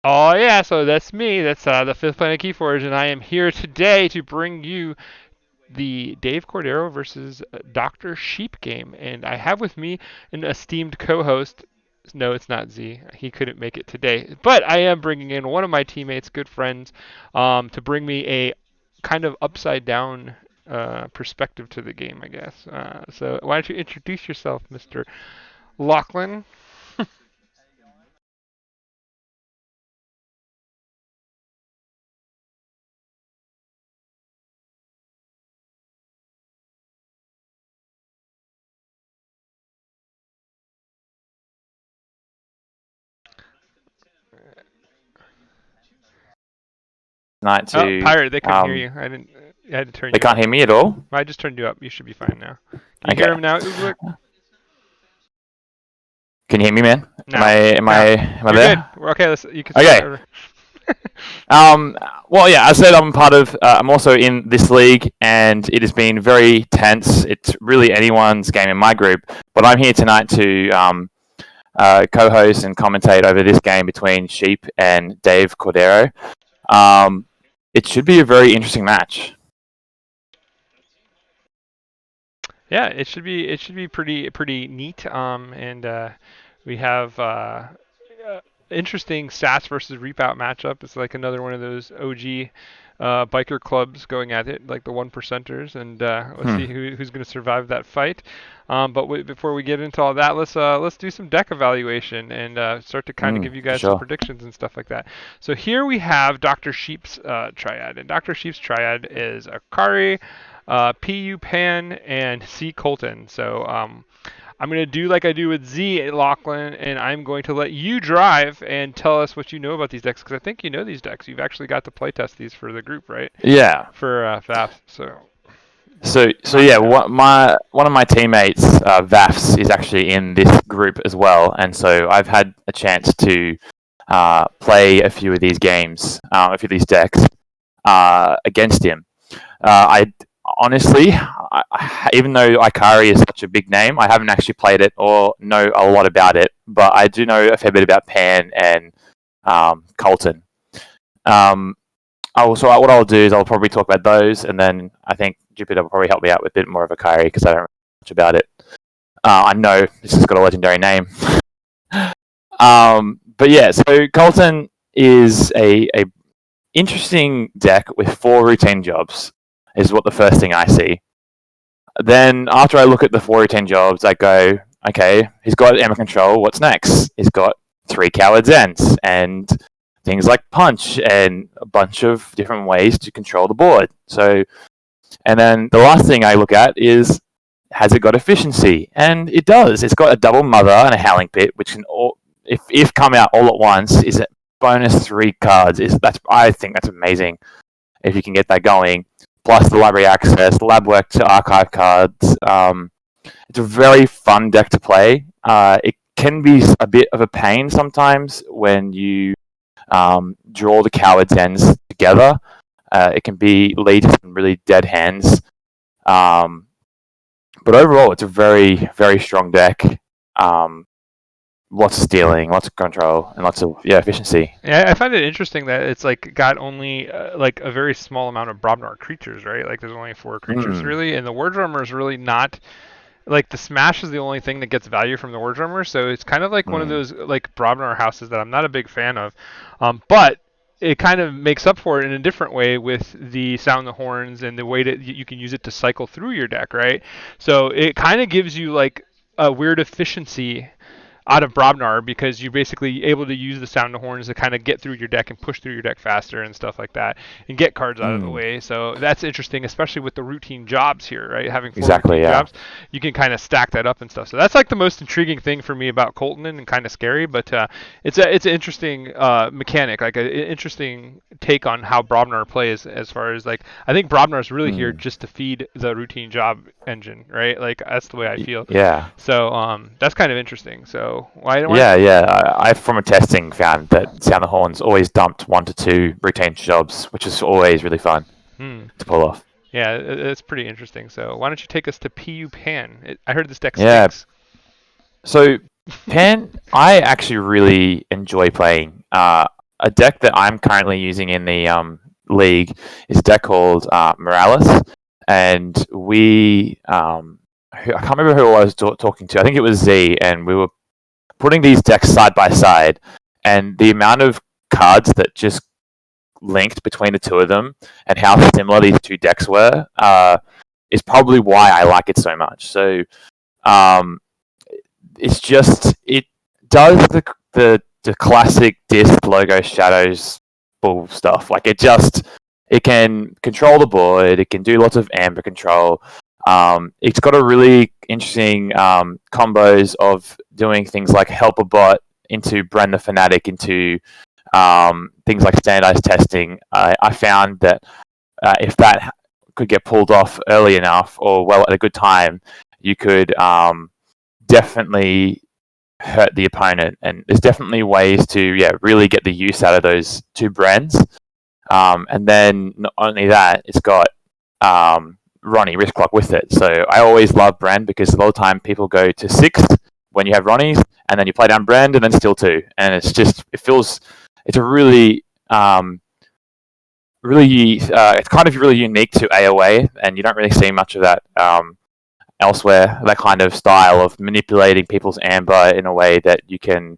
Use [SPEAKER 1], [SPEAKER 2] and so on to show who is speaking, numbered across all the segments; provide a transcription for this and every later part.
[SPEAKER 1] Oh yeah, so that's me. That's the Fifth Planet Keyforge, and I am here today to bring you the Dave Cordero versus Dr. Sheep game. And I have with me an esteemed co-host. No, it's not Z. He couldn't make it today, but I am bringing in one of my teammates, good friends, to bring me a kind of upside down perspective to the game, I guess. So why don't you introduce yourself, Mr. Lachlan?
[SPEAKER 2] Tonight
[SPEAKER 1] Oh,
[SPEAKER 2] to
[SPEAKER 1] pirate, they couldn't hear you. I had to turn
[SPEAKER 2] they
[SPEAKER 1] you
[SPEAKER 2] can't
[SPEAKER 1] up.
[SPEAKER 2] hear me at all.
[SPEAKER 1] I just turned you up. You should be fine now. Can you hear
[SPEAKER 2] Okay,
[SPEAKER 1] him now, Ooblik?
[SPEAKER 2] can you hear me, man? Am I
[SPEAKER 1] Now.
[SPEAKER 2] am I
[SPEAKER 1] Now.
[SPEAKER 2] am I
[SPEAKER 1] You're good.
[SPEAKER 2] there?
[SPEAKER 1] Okay, you can start
[SPEAKER 2] Okay.
[SPEAKER 1] over.
[SPEAKER 2] Well, yeah, as I said, I'm part of. I'm also in this league, and it has been very tense. It's really anyone's game in my group, but I'm here tonight to co-host and commentate over this game between Sheep and Dave Cordero. Um, it should be a very interesting match.
[SPEAKER 1] Yeah, it should be pretty neat. And we have interesting Stats versus Reap Out matchup. It's like another one of those OG biker clubs going at it, like the one percenters, and let's
[SPEAKER 2] Hmm.
[SPEAKER 1] see who's going to survive that fight. But before we get into all that, let's do some deck evaluation and start to kind of give you
[SPEAKER 2] For
[SPEAKER 1] guys some
[SPEAKER 2] sure.
[SPEAKER 1] predictions and stuff like that. So here we have Dr. Sheep's triad, and Dr. Sheep's triad is Akari, PU Pan, and C Colton. So I'm going to do like I do with Z at Lachlan, and I'm going to let you drive and tell us what you know about these decks, because I think you know these decks. You've actually got to playtest these for the group, right?
[SPEAKER 2] Yeah.
[SPEAKER 1] For FAF. So
[SPEAKER 2] So
[SPEAKER 1] knock
[SPEAKER 2] yeah,
[SPEAKER 1] it out.
[SPEAKER 2] one of my teammates, Vafs, is actually in this group as well, and so I've had a chance to play a few of these games, a few of these decks against him. I honestly, even though Ikari is such a big name, I haven't actually played it or know a lot about it, but I do know a fair bit about Pan and Colton. Um, what I'll do is I'll probably talk about those, and then I think Jupiter will probably help me out with a bit more of Ikari because I don't know much about it. I know this has got a legendary name. But yeah, so Colton is a interesting deck with 4 routine jobs, is what the first thing I see. Then after I look at the 4 routine jobs, I go, okay, he's got Emma Control, what's next? He's got 3 Coward's Ends and things like Punch and a bunch of different ways to control the board. So, and then the last thing I look at is, has it got efficiency? And it does. It's got a double mother and a howling pit, which can all, if come out all at once, is a bonus 3 cards. I think that's amazing if you can get that going. Plus the library access, lab work to archive cards. It's a very fun deck to play. It can be a bit of a pain sometimes when you draw the coward's ends together. It can lead to some really dead hands. But overall, it's a very, very strong deck. Lots of stealing, lots of control, and lots of efficiency.
[SPEAKER 1] Yeah, I find it interesting that it's like got only like a very small amount of Brobnar creatures, right? Like there's only 4 creatures
[SPEAKER 2] Mm.
[SPEAKER 1] really, and the Word Drummer is really not like the smash is the only thing that gets value from the War Drummer, so it's kind of like one of
[SPEAKER 2] Mm.
[SPEAKER 1] those like Brobnar houses that I'm not a big fan of, but it kind of makes up for it in a different way with the Sound the Horns and the way that you can use it to cycle through your deck, right? So it kind of gives you like a weird efficiency out of Brobnar because you're basically able to use the sound of horns to kind of get through your deck and push through your deck faster and stuff like that and get cards out of the
[SPEAKER 2] Mm.
[SPEAKER 1] way. So that's interesting, especially with the routine jobs here, right? Having 4 routine
[SPEAKER 2] Exactly. Yeah.
[SPEAKER 1] jobs, you can kind of stack that up and stuff. So that's like the most intriguing thing for me about Colton and kind of scary, but it's an interesting mechanic, like an interesting take on how Brobnar plays as far as like I think Brobnar is really here
[SPEAKER 2] Mm.
[SPEAKER 1] just to feed the routine job engine, right? Like that's the way I feel.
[SPEAKER 2] Yeah.
[SPEAKER 1] So that's kind of interesting. So why
[SPEAKER 2] Yeah, yeah. I from a testing found that Sound the Horns always dumped 1 to 2 routine jobs, which is always really fun
[SPEAKER 1] hmm.
[SPEAKER 2] to pull off.
[SPEAKER 1] Yeah, it's pretty interesting. So why don't you take us to PU Pan? I heard this deck
[SPEAKER 2] Yeah.
[SPEAKER 1] stinks.
[SPEAKER 2] So Pan, I actually really enjoy playing. a deck that I'm currently using in the league is a deck called Morales, and I can't remember who I was talking to. I think it was Z, and we were putting these decks side by side, and the amount of cards that just linked between the two of them and how similar these two decks were is probably why I like it so much. So um, it's just it does the classic disc logo shadows bull stuff. Like it can control the board. It can do lots of amber control. It's got a really interesting combos of doing things like help a bot into Bren the Fanatic into things like standardized testing. I found that if that could get pulled off early enough or well at a good time, you could definitely hurt the opponent. And there's definitely ways to really get the use out of those two Brens. And then not only that, it's got Ronnie wrist clock with it. So I always love Bren because a lot of time people go to 6 when you have Ronnies, and then you play down Bren and then still 2, and it's a really it's kind of really unique to AOA, and you don't really see much of that elsewhere. That kind of style of manipulating people's amber in a way that you can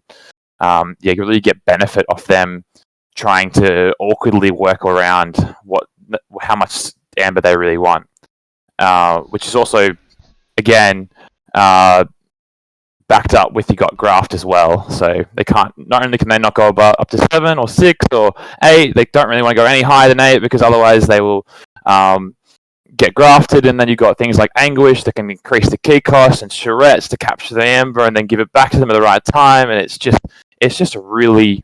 [SPEAKER 2] you really get benefit off them trying to awkwardly work around how much amber they really want, which is also again backed up with you got graft as well. So they can't, not only can they not go up to 7 or 6 or 8, they don't really want to go any higher than 8 because otherwise they will get grafted. And then you've got things like Anguish that can increase the key cost and Charettes to capture the amber and then give it back to them at the right time. And it's just a really,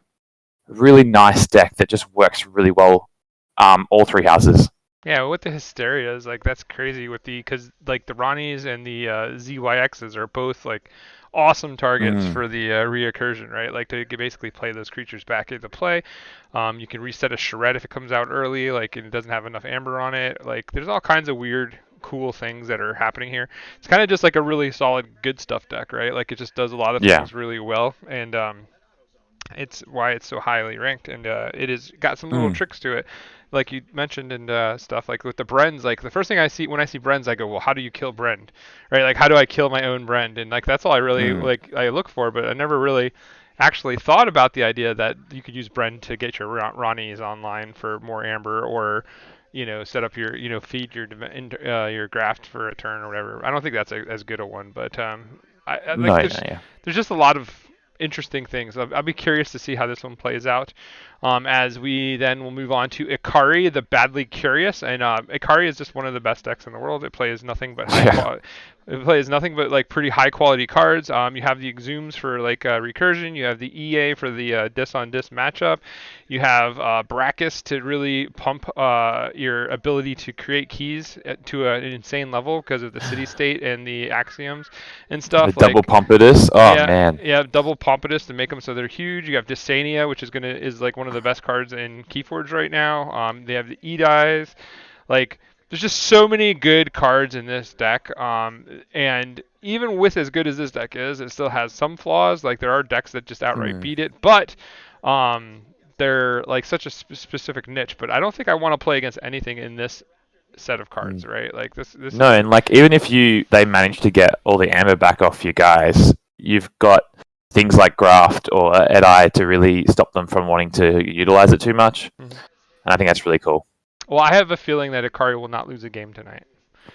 [SPEAKER 2] really nice deck that just works really well all 3 houses.
[SPEAKER 1] Yeah, with the Hysterias, like that's crazy because like the Ronnies and the ZYXs are both like awesome targets
[SPEAKER 2] Mm.
[SPEAKER 1] for the reoccursion, right? Like to basically play those creatures back into play. You can reset a Charette if it comes out early, like and it doesn't have enough amber on it. Like there's all kinds of weird, cool things that are happening here. It's kind of just like a really solid good stuff deck, right? Like it just does a lot of
[SPEAKER 2] Yeah.
[SPEAKER 1] things really well, and it's why it's so highly ranked, and it has got some little
[SPEAKER 2] Mm.
[SPEAKER 1] tricks to it, like you mentioned, and stuff like with the Brens. Like the first thing I see when I see Brens, I go, well, how do you kill Bren, right? Like how do I kill my own Bren? And like that's all I really
[SPEAKER 2] Mm.
[SPEAKER 1] like I look for, but I never really actually thought about the idea that you could use Bren to get your Ronnies online for more amber or set up your feed your graft for a turn or whatever. I don't think that's as good a one, but like
[SPEAKER 2] No, no, yeah.
[SPEAKER 1] there's just a lot of interesting things. I'll be curious to see how this one plays out. As we then will move on to Ikari, the Badly Curious, and Ikari is just one of the best decks in the world. It plays nothing but high
[SPEAKER 2] Yeah.
[SPEAKER 1] quality. It plays nothing but like pretty high quality cards. You have the Exhumes for like recursion. You have the EA for the dis on dis matchup. You have Brachus to really pump your ability to create keys to an insane level because of the city state and the axioms and
[SPEAKER 2] The
[SPEAKER 1] stuff.
[SPEAKER 2] double
[SPEAKER 1] Like
[SPEAKER 2] Pompadour. Oh
[SPEAKER 1] yeah,
[SPEAKER 2] man.
[SPEAKER 1] yeah, double Pompadour to make them so they're huge. You have Dysania, which is like one of the best cards in Keyforge right now. They have the E-Dies. Like, there's just so many good cards in this deck. And even with as good as this deck is, it still has some flaws. Like, there are decks that just outright
[SPEAKER 2] Mm.
[SPEAKER 1] beat it, but they're like such a specific niche. But I don't think I want to play against anything in this set of cards,
[SPEAKER 2] Mm.
[SPEAKER 1] right? Like this
[SPEAKER 2] No,
[SPEAKER 1] is
[SPEAKER 2] and like even if they manage to get all the amber back off you guys, you've got things like graft or Edi to really stop them from wanting to utilize it too much,
[SPEAKER 1] Mhm.
[SPEAKER 2] and I think that's really cool.
[SPEAKER 1] Well, I have a feeling that Ikari will not lose a game tonight,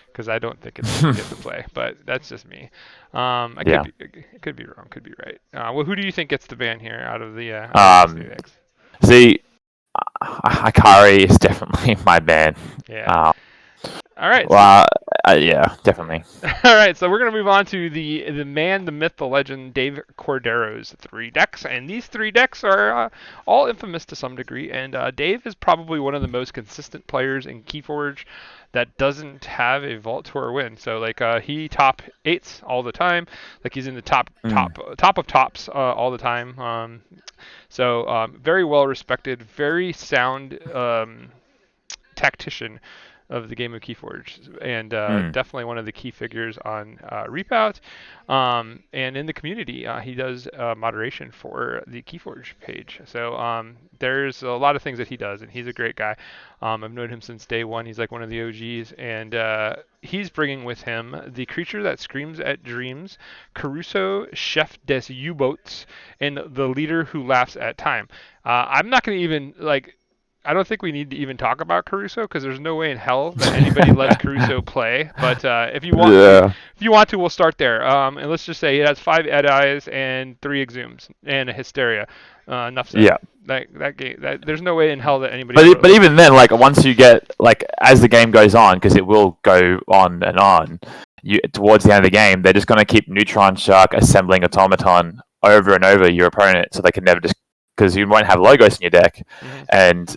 [SPEAKER 1] because I don't think it's going to get to play. But that's just me. I
[SPEAKER 2] Yeah.
[SPEAKER 1] could be wrong, could be right. Well, who do you think gets the ban here out of these three
[SPEAKER 2] Um,
[SPEAKER 1] decks?
[SPEAKER 2] see, Akari is definitely my man.
[SPEAKER 1] Yeah.
[SPEAKER 2] Uh,
[SPEAKER 1] All right. So
[SPEAKER 2] well, yeah, definitely.
[SPEAKER 1] all right, so we're gonna move on to the man, the myth, the legend, Dave Cordeiro's 3 decks, and these 3 decks are all infamous to some degree. And Dave is probably one of the most consistent players in KeyForge that doesn't have a Vault Tour win. So like he top eights all the time, like he's in the
[SPEAKER 2] Mm.
[SPEAKER 1] top of tops all the time. So very well respected, very sound tactician of the game of Keyforge, and
[SPEAKER 2] Mm.
[SPEAKER 1] definitely one of the key figures on Reapout, and in the community. He does moderation for the Keyforge page. So there's a lot of things that he does, and he's a great guy. I've known him since day one. He's like one of the OGs, and he's bringing with him the creature that screams at dreams, Caruso, Chef des U-boats, and the leader who laughs at time. I'm not going to even like. I don't think we need to even talk about Caruso because there's no way in hell that anybody lets Caruso play. But
[SPEAKER 2] Yeah.
[SPEAKER 1] if you want to, we'll start there. And let's just say it has 5 Ed-Eyes and 3 Exhumes and a Hysteria. Enough said.
[SPEAKER 2] Yeah.
[SPEAKER 1] That game. There's no way in hell that anybody.
[SPEAKER 2] But even then, like once you get like as the game goes on, because it will go on and on, towards the end of the game, they're just going to keep Neutron Shark assembling automaton over and over your opponent, so they can never just because you won't have logos in your deck, and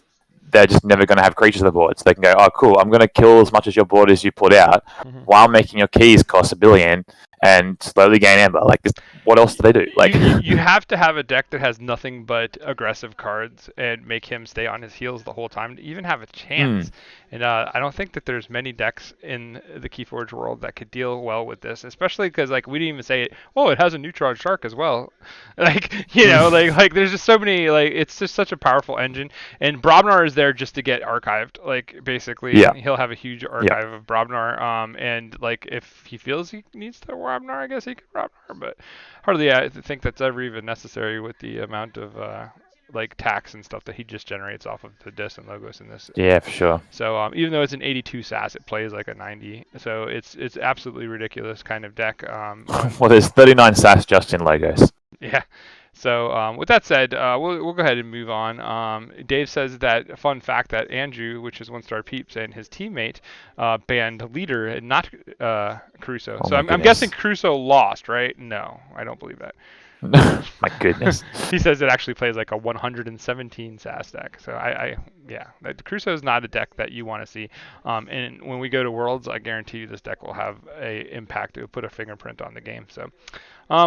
[SPEAKER 2] they're just never going to have creatures on the board. So they can go, oh cool, I'm going to kill as much as your board as you put out, while making your keys cost 1 billion and slowly gain amber. Like, what else do they do? Like,
[SPEAKER 1] you have to have a deck that has nothing but aggressive cards and make him stay on his heels the whole time to even have a chance. And I don't think that there's many decks in the Keyforge world that could deal well with this, especially because like we didn't even say it. Oh, it has a Neutron Shark as well. Like like there's just so many like it's just such a powerful engine. And Brobnar is there just to get archived. Like basically,
[SPEAKER 2] Yeah.
[SPEAKER 1] he'll have a huge archive of Brobnar. And like if he feels he needs to Brobnar, I guess he can Brobnar, but hardly I think that's ever even necessary with the amount of like tax and stuff that he just generates off of the disc and logos in this.
[SPEAKER 2] Yeah, for sure.
[SPEAKER 1] So even though it's an 82 SAS, it plays like a 90. So it's absolutely ridiculous kind of deck.
[SPEAKER 2] Well, there's 39 SAS just in logos.
[SPEAKER 1] Yeah. So with that said, we'll go ahead and move on. Dave says that fun fact that Andrew, which is One Star Peeps, and his teammate banned Leader and not Caruso.
[SPEAKER 2] Oh
[SPEAKER 1] so
[SPEAKER 2] my
[SPEAKER 1] I'm guessing Caruso lost, right? No, I don't believe that.
[SPEAKER 2] My goodness.
[SPEAKER 1] He says it actually plays like a 117 SAS deck. So yeah, Crusoe is not a deck that you want to see. And when we go to Worlds, I guarantee you this deck will have a impact. It will put a fingerprint on the game. So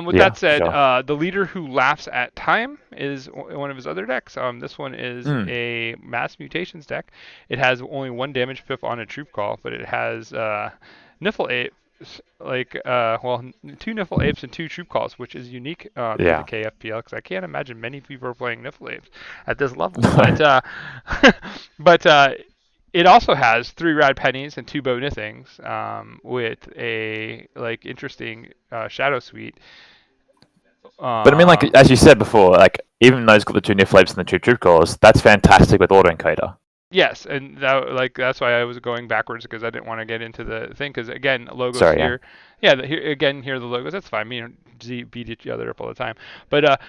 [SPEAKER 1] with that said,
[SPEAKER 2] sure.
[SPEAKER 1] the leader who laughs at time is one of his other decks. This one is a mass mutations deck. It has only 1 damage pip on a troop call, but it has Niffle Ape, like 2 Niffle Apes and 2 troop calls, which is unique to the KFPL because I can't imagine many people are playing Niffle Apes at this level. But it also has 3 Rad Pennies and 2 Bow Nithings with a like interesting Shadow Suite.
[SPEAKER 2] But I mean, like as you said before, like even though it's got the 2 Niflapes and the 2 troop calls, that's fantastic with autoencoder.
[SPEAKER 1] Yes, and that's why I was going backwards because I didn't want to get into the thing because again logos here, here are the logos. That's fine. Me and Z beat each other up all the time, but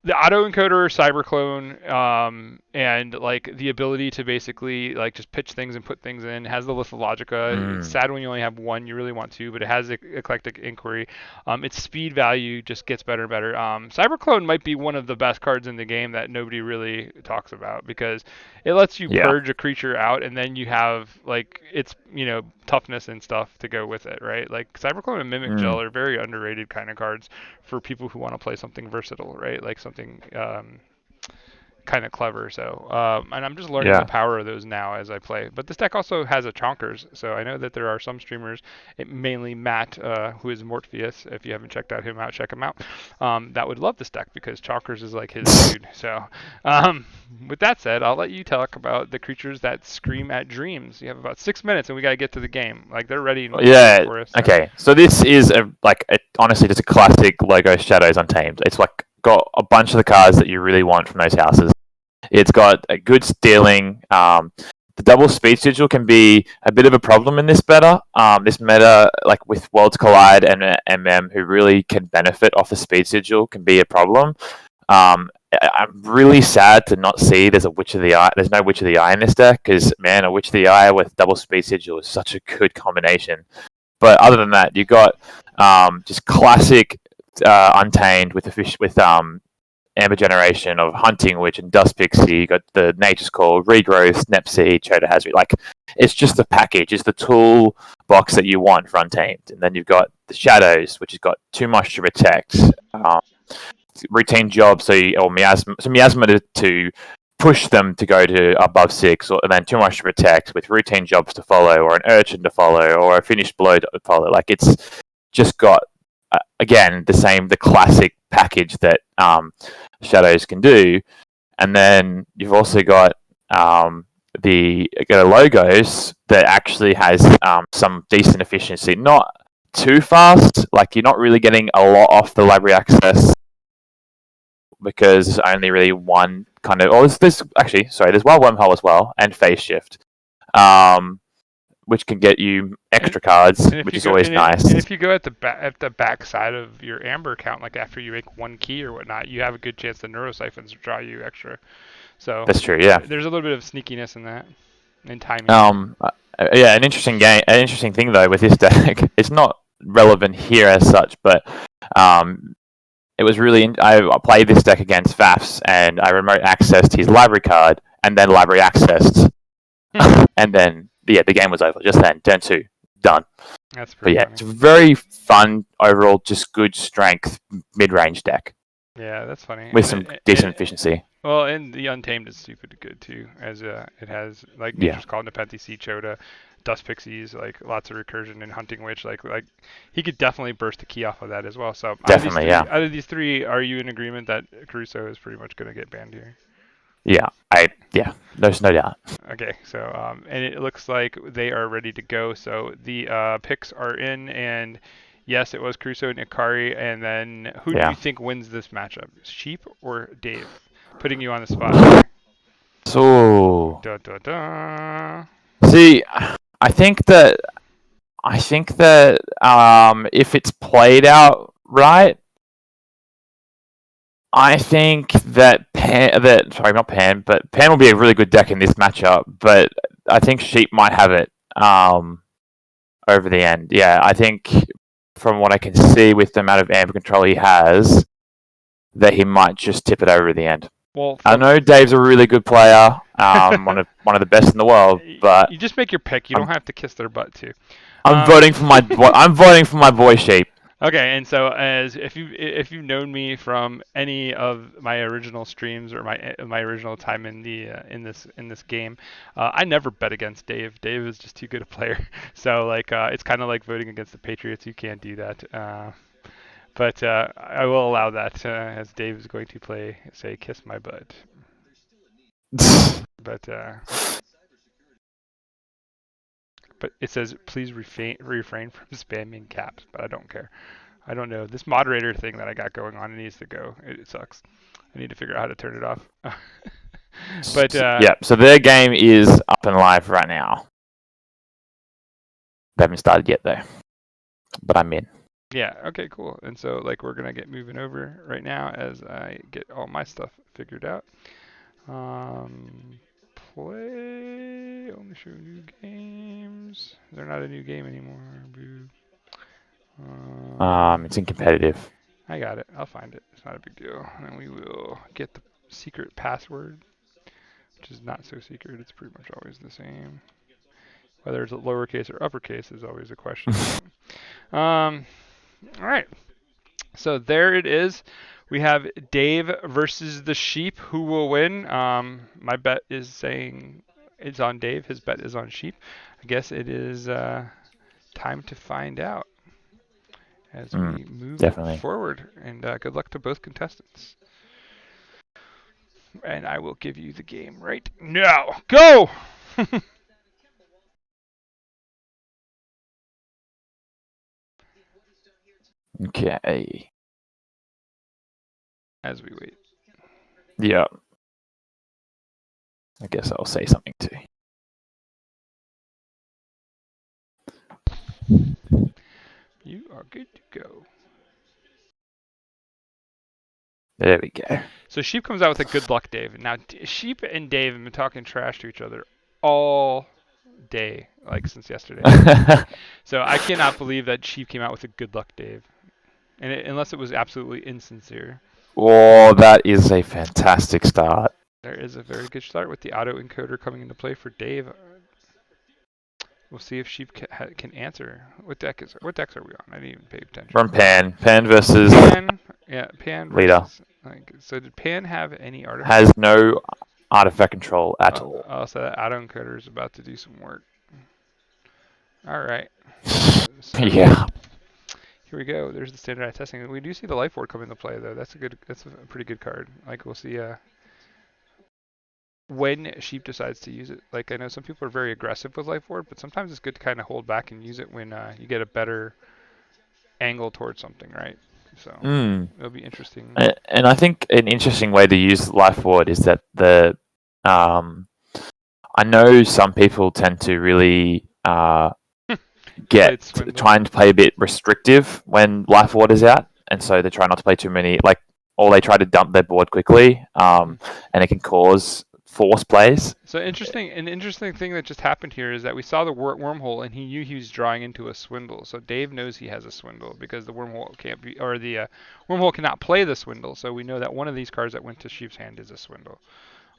[SPEAKER 1] the autoencoder, cyberclone, and like the ability to basically like just pitch things and put things in has the Lithologica. It's sad when you only have 1. You really want 2, but it has eclectic inquiry. Its speed value just gets better and better. Cyberclone might be one of the best cards in the game that nobody really talks about because it lets you purge a creature out, and then you have like its toughness and stuff to go with it, right? Like Cyberclone and Mimic Gel are very underrated kind of cards for people who want to play something versatile, right? Like something kind of clever. So, and I'm just learning the power of those now as I play. But this deck also has a Chonkers, so I know that there are some streamers, mainly Matt, who is Morpheus. If you haven't checked out him out, check him out. That would love this deck because Chonkers is like his dude. So, with that said, I'll let you talk about the creatures that scream at dreams. You have about 6 minutes, and we gotta get to the game. Like they're ready. For us, so.
[SPEAKER 2] Okay. So this is honestly just a classic Logo Shadows Untamed. It's like got a bunch of the cards that you really want from those houses. It's got a good stealing. The double speed sigil can be a bit of a problem in this meta. This meta, like with Worlds Collide and MM, who really can benefit off the speed sigil, can be a problem. I'm really sad to not see there's a Witch of the Eye. There's no Witch of the Eye in this deck because man, a Witch of the Eye with double speed sigil is such a good combination. But other than that, you got just classic Untamed with Amber Generation of Hunting Witch and Dust Pixie. You got the Nature's Call, Regrowth, Nepsy, Chota Hazard. Like, it's just the package. It's the tool box that you want for Untamed. And then you've got the Shadows, which has got too much to protect. Routine Job, or Miasma to push them to go to above 6, and then too much to protect with routine jobs to follow, or an urchin to follow, or a finished blow to follow. Like, it's just got, again, the classic package that Shadows can do. And then you've also got the logos that actually has some decent efficiency. Not too fast, like you're not really getting a lot off the library access because there's only really one kind of. Oh, there's one wormhole as well, and phase shift, which can get you extra cards, which is always nice.
[SPEAKER 1] And if you go at the back side of your amber count, like after you make one key or whatnot, you have a good chance the neurosiphons draw you extra. So
[SPEAKER 2] that's true. Yeah,
[SPEAKER 1] there's a little bit of sneakiness in that, and timing.
[SPEAKER 2] Yeah, an interesting thing though with this deck. It's not relevant here as such, but it was really. I played this deck against Vafs, and I remote accessed his library card, and then library accessed, and then the game was over. Just then, turn 2, done.
[SPEAKER 1] That's pretty.
[SPEAKER 2] But yeah,
[SPEAKER 1] funny.
[SPEAKER 2] it's a very fun overall, just good strength mid-range deck.
[SPEAKER 1] Yeah, that's funny.
[SPEAKER 2] With some decent efficiency.
[SPEAKER 1] Well, and the Untamed is stupid good too, as it has like Nature's Call, Nepenthe, Sea Chota, Dust Pixies, like lots of recursion and Hunting Witch. Like he could definitely burst a key off of that as well. So
[SPEAKER 2] definitely,
[SPEAKER 1] out of these three, are you in agreement that Caruso is pretty much going to get banned here?
[SPEAKER 2] Yeah, there's no doubt.
[SPEAKER 1] Okay, so and it looks like they are ready to go. So the picks are in, and yes, it was Caruso and Ikari. And then who do you think wins this matchup, Sheep or Dave? Putting you on the spot here.
[SPEAKER 2] So,
[SPEAKER 1] da, da, da.
[SPEAKER 2] See, I think that if it's played out right, I think that Pan will be a really good deck in this matchup, but I think Sheep might have it over the end. Yeah, I think from what I can see with the amount of amber control he has, that he might just tip it over at the end. Well, I know Dave's a really good player, one of the best in the world, but
[SPEAKER 1] you just make your pick. You don't have to kiss their butt too.
[SPEAKER 2] I'm voting for my boy Sheep.
[SPEAKER 1] Okay, and so as if you've known me from any of my original streams or my original time in the in this game, I never bet against Dave. Dave is just too good a player. So like it's kind of like voting against the Patriots. You can't do that. But I will allow that as Dave is going to say kiss my butt. But it says please refrain from spamming caps, but I don't care. I don't know. This moderator thing that I got going on, it needs to go. It sucks. I need to figure out how to turn it off. But
[SPEAKER 2] yeah, so their game is up and live right now. They haven't started yet though, but I'm in.
[SPEAKER 1] Yeah. Okay. Cool. And so like we're gonna get moving over right now as I get all my stuff figured out. Play. Only show new games. They're not a new game anymore. Boo.
[SPEAKER 2] It's in competitive.
[SPEAKER 1] I got it. I'll find it. It's not a big deal. And we will get the secret password, which is not so secret. It's pretty much always the same. Whether it's lowercase or uppercase is always a question. All right. So there it is. We have Dave versus the Sheep. Who will win? My bet is saying it's on Dave. His bet is on Sheep. I guess it is time to find out as we move forward. And good luck to both contestants. And I will give you the game right now. Go!
[SPEAKER 2] Okay.
[SPEAKER 1] As we wait.
[SPEAKER 2] Yeah. I guess I'll say something too.
[SPEAKER 1] You are good to go.
[SPEAKER 2] There we go.
[SPEAKER 1] So Sheep comes out with a good luck Dave. Now Sheep and Dave have been talking trash to each other all day, like since yesterday. So I cannot believe that Sheep came out with a good luck Dave, and unless it was absolutely insincere.
[SPEAKER 2] Oh, that is a fantastic start.
[SPEAKER 1] There is a very good start with the auto encoder coming into play for Dave. We'll see if Sheep can answer. What decks are we on? I didn't even pay attention.
[SPEAKER 2] From Pan. Pan versus
[SPEAKER 1] Pan. Yeah, Pan versus,
[SPEAKER 2] leader.
[SPEAKER 1] So did Pan have any artifacts?
[SPEAKER 2] Has no artifact control at all.
[SPEAKER 1] Also, that add-on coder is about to do some work. All right. So
[SPEAKER 2] Yeah.
[SPEAKER 1] here we go. There's the standardized testing. We do see the life ward come into play though. That's a pretty good card. Like we'll see when Sheep decides to use it. Like I know some people are very aggressive with life ward, but sometimes it's good to kind of hold back and use it when you get a better angle towards something, right? So
[SPEAKER 2] Mm.
[SPEAKER 1] it'll be interesting.
[SPEAKER 2] And I think an interesting way to use life ward is that um, I know some people tend to really
[SPEAKER 1] You played Swindle.
[SPEAKER 2] trying to play a bit restrictive when life ward is out, and so they try not to play too many, like, or they try to dump their board quickly,
[SPEAKER 1] Mm-hmm.
[SPEAKER 2] and it can cause force plays.
[SPEAKER 1] So an interesting thing that just happened here is that we saw the wormhole, and he knew he was drawing into a Swindle. So Dave knows he has a Swindle because the wormhole can't be, or the wormhole cannot play the Swindle. So we know that one of these cards that went to Sheep's hand is a Swindle.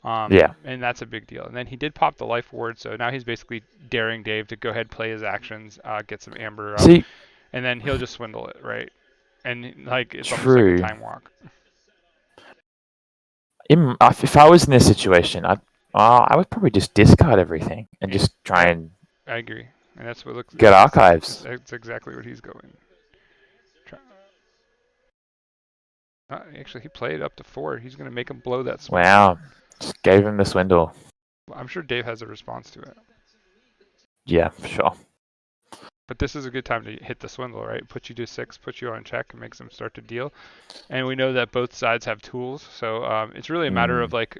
[SPEAKER 2] Yeah.
[SPEAKER 1] And that's a big deal. And then he did pop the life ward, so now he's basically daring Dave to go ahead, play his actions, get some amber up,
[SPEAKER 2] See,
[SPEAKER 1] and then he'll just swindle it, right? And like it's almost like a
[SPEAKER 2] true.
[SPEAKER 1] time walk.
[SPEAKER 2] If I was in this situation, I would probably just discard everything and
[SPEAKER 1] Yeah,
[SPEAKER 2] just try and
[SPEAKER 1] I agree, and that's what looks.
[SPEAKER 2] get archives.
[SPEAKER 1] That's exactly what he's going. Actually, he played up to 4. He's going to make him blow that swindle.
[SPEAKER 2] Wow, just gave him the swindle.
[SPEAKER 1] I'm sure Dave has a response to it.
[SPEAKER 2] Yeah, for sure.
[SPEAKER 1] But this is a good time to hit the swindle, right? Put you to 6, put you on check, and makes them start to deal. And we know that both sides have tools, so it's really a matter of like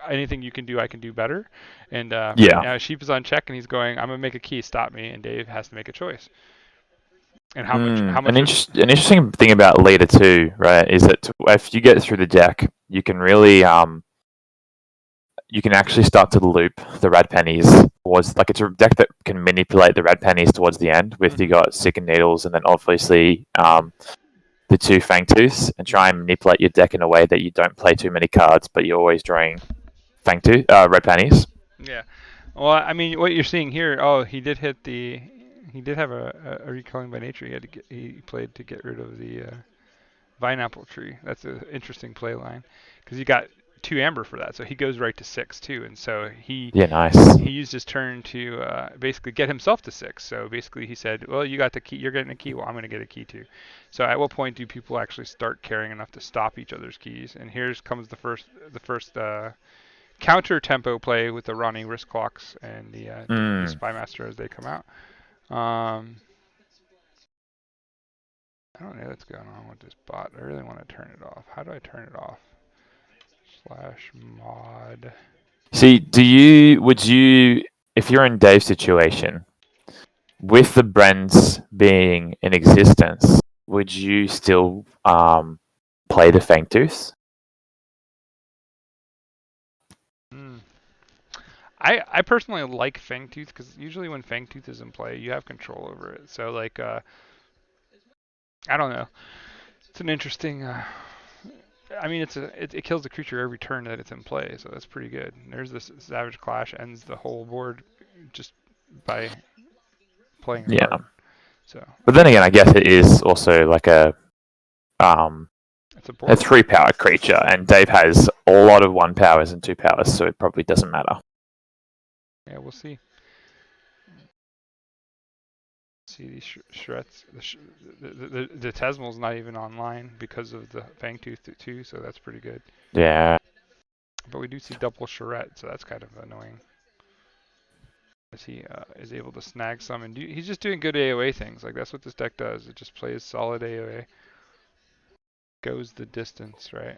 [SPEAKER 1] anything you can do, I can do better. And right
[SPEAKER 2] Yeah.
[SPEAKER 1] now, Sheep is on check, and he's going, I'm gonna make a key, stop me, and Dave has to make a choice. And how much? How
[SPEAKER 2] An,
[SPEAKER 1] much?
[SPEAKER 2] an interesting thing about leader too, right, is that if you get through the deck, you can really you can actually start to loop the red pennies towards, like, it's a deck that can manipulate the red pennies towards the end with you got Sick and Needles and then obviously the 2 Fangtooths, and try and manipulate your deck in a way that you don't play too many cards, but you're always drawing red pennies.
[SPEAKER 1] Yeah. Well, I mean, what you're seeing here. Oh, he did hit the. He did have a recalling by nature. He had to get. He played to get rid of the vine apple tree. That's an interesting play line because he got 2 amber for that, so he goes right to 6 too, and so
[SPEAKER 2] Yeah, nice.
[SPEAKER 1] he used his turn to basically get himself to 6. So basically, he said, "Well, you got the key. You're getting a key. Well, I'm going to get a key too." So at what point do people actually start caring enough to stop each other's keys? And here comes the first counter tempo play with the Ronnie wrist clocks and the Spy Master as they come out. I don't know what's going on with this bot. I really want to turn it off. How do I turn it off? /mod.
[SPEAKER 2] See, would you, if you're in Dave's situation, with the Brens being in existence, would you still play the Fangtooth?
[SPEAKER 1] Mm. I personally like Fangtooth because usually when Fangtooth is in play, you have control over it. So like I don't know. It's an interesting. I mean, it kills the creature every turn that it's in play, so that's pretty good. And there's this Savage Clash ends the whole board just by playing a
[SPEAKER 2] Yeah.
[SPEAKER 1] card. So
[SPEAKER 2] But then again, I guess it is also like
[SPEAKER 1] it's a
[SPEAKER 2] a
[SPEAKER 1] board.
[SPEAKER 2] 3-power creature, and Dave has a lot of 1 powers and 2 powers, so it probably doesn't matter.
[SPEAKER 1] Yeah, we'll see. See these shreds. The Tesmal's not even online because of the Fangtooth too, so that's pretty good.
[SPEAKER 2] Yeah.
[SPEAKER 1] But we do see double charrette, so that's kind of annoying. As he is able to snag some, and he's just doing good AOA things. Like that's what this deck does. It just plays solid AOA, goes the distance, right?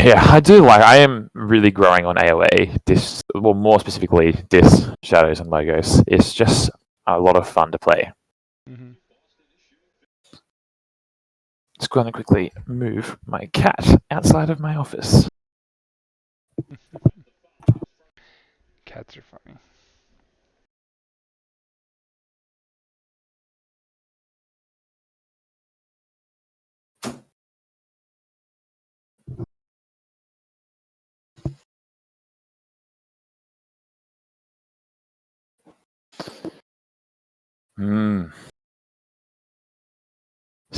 [SPEAKER 2] Yeah, I do like. I am really growing on AOA. More specifically, this Shadows and Logos. It's just a lot of fun to play.
[SPEAKER 1] Mm-hmm.
[SPEAKER 2] Just going to quickly move my cat outside of my office.
[SPEAKER 1] Cats are funny.
[SPEAKER 2] Mm.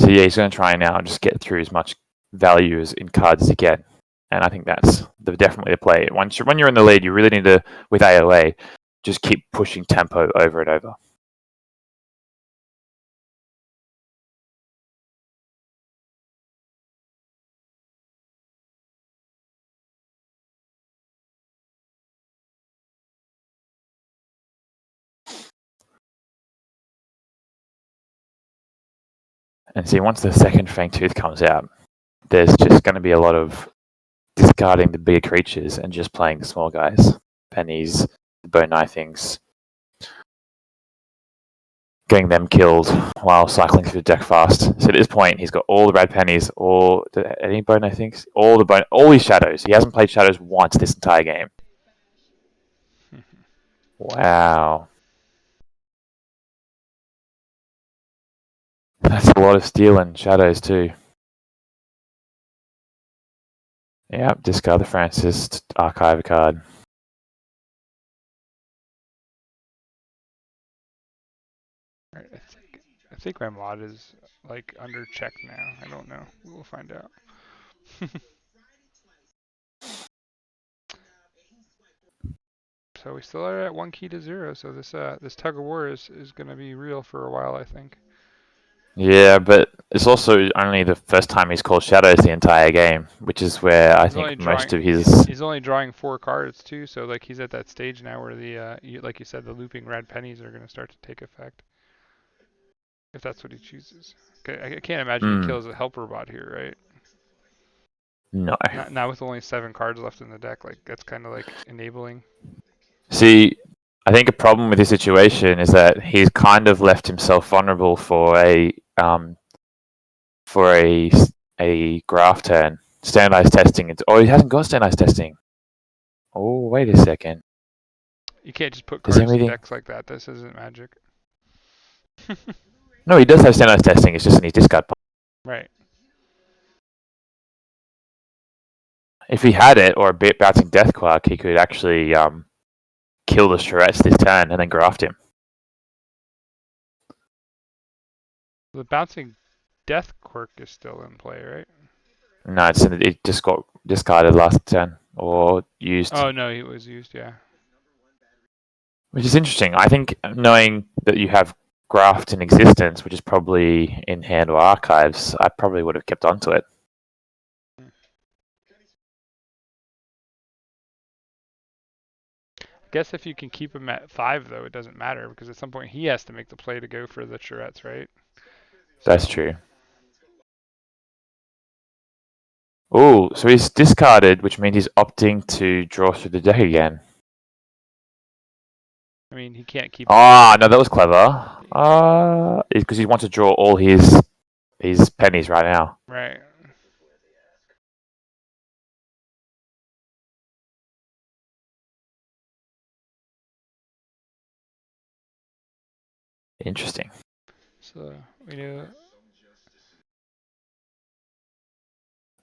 [SPEAKER 2] So yeah, he's going to try now and just get through as much value as in cards as he can. And I think that's definitely the play. When you're in the lead, you really need to, with AOA, just keep pushing tempo over and over. And see, once the second Fang Tooth comes out, there's just going to be a lot of discarding the bigger creatures and just playing the small guys. Pennies, the bone knifings, getting them killed while cycling through the deck fast. So at this point, he's got all the red pennies, any bone knifings, all his shadows. He hasn't played shadows once this entire game. Wow. That's a lot of steel and shadows too. Yep, discard the Francis, archive a card.
[SPEAKER 1] Alright, I think my mod is like under check now. I don't know. We'll find out. So we still are at 1 key to 0. So this tug of war is going to be real for a while, I think.
[SPEAKER 2] Yeah, but it's also only the first time he's called shadows the entire game, which is where I think most of his.
[SPEAKER 1] He's only drawing 4 cards too. So like he's at that stage now where like you said, the looping red pennies are going to start to take effect. If that's what he chooses. I can't imagine he kills a helper bot here, right?
[SPEAKER 2] No.
[SPEAKER 1] Not with only 7 cards left in the deck. Like that's kind of like enabling.
[SPEAKER 2] See, I think a problem with this situation is that he's kind of left himself vulnerable for a graph turn. Standardized testing. He hasn't got standardized testing. Oh, wait a second.
[SPEAKER 1] You can't just put cards in decks like that. This isn't Magic.
[SPEAKER 2] No, he does have standardized testing. It's just in his discard pile.
[SPEAKER 1] Right.
[SPEAKER 2] If he had it, or a bit bouncing Death Quark, he could actually kill the Charrettes this turn and then graft him.
[SPEAKER 1] The bouncing Death Quirk is still in play, right?
[SPEAKER 2] No, it just got discarded last turn or used.
[SPEAKER 1] Oh no, it was used, yeah.
[SPEAKER 2] Which is interesting. I think knowing that you have graft in existence, which is probably in hand or archives, I probably would have kept on to it.
[SPEAKER 1] I guess if you can keep him at 5, though, it doesn't matter because at some point he has to make the play to go for the Charrettes, right?
[SPEAKER 2] That's true. Oh, so he's discarded, which means he's opting to draw through the deck again.
[SPEAKER 1] I mean, he can't keep.
[SPEAKER 2] Ah, no, that was clever. Because he wants to draw all his pennies right now.
[SPEAKER 1] Right.
[SPEAKER 2] Interesting.
[SPEAKER 1] So we knew.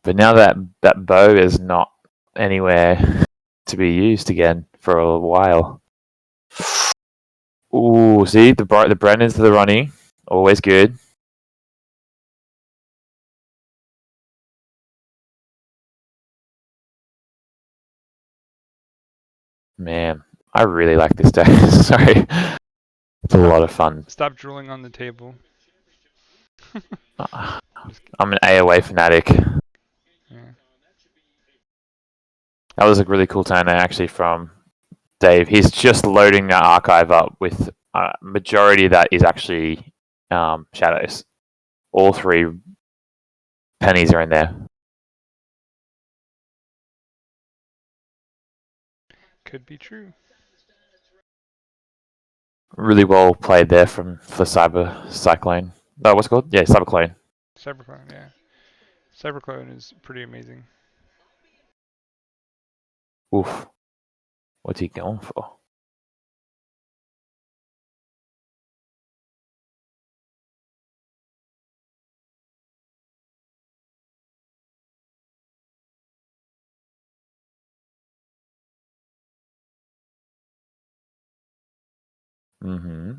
[SPEAKER 2] But now that bow is not anywhere to be used again for a while. Ooh, see the Brennans to the running, always good. Man, I really like this deck. Sorry, it's a lot of fun.
[SPEAKER 1] Stop drooling on the table.
[SPEAKER 2] I'm an AOA fanatic.
[SPEAKER 1] Yeah.
[SPEAKER 2] That was a really cool turn there, actually, from Dave. He's just loading that archive up with majority of that is actually shadows. All 3 pennies are in there.
[SPEAKER 1] Could be true.
[SPEAKER 2] Really well played there for Cyber Cyclone. Oh, what's it called? Yeah, Cyberclone.
[SPEAKER 1] Cyberclone, yeah. Cyberclone is pretty amazing.
[SPEAKER 2] Oof. What's he going for? Mm-hmm.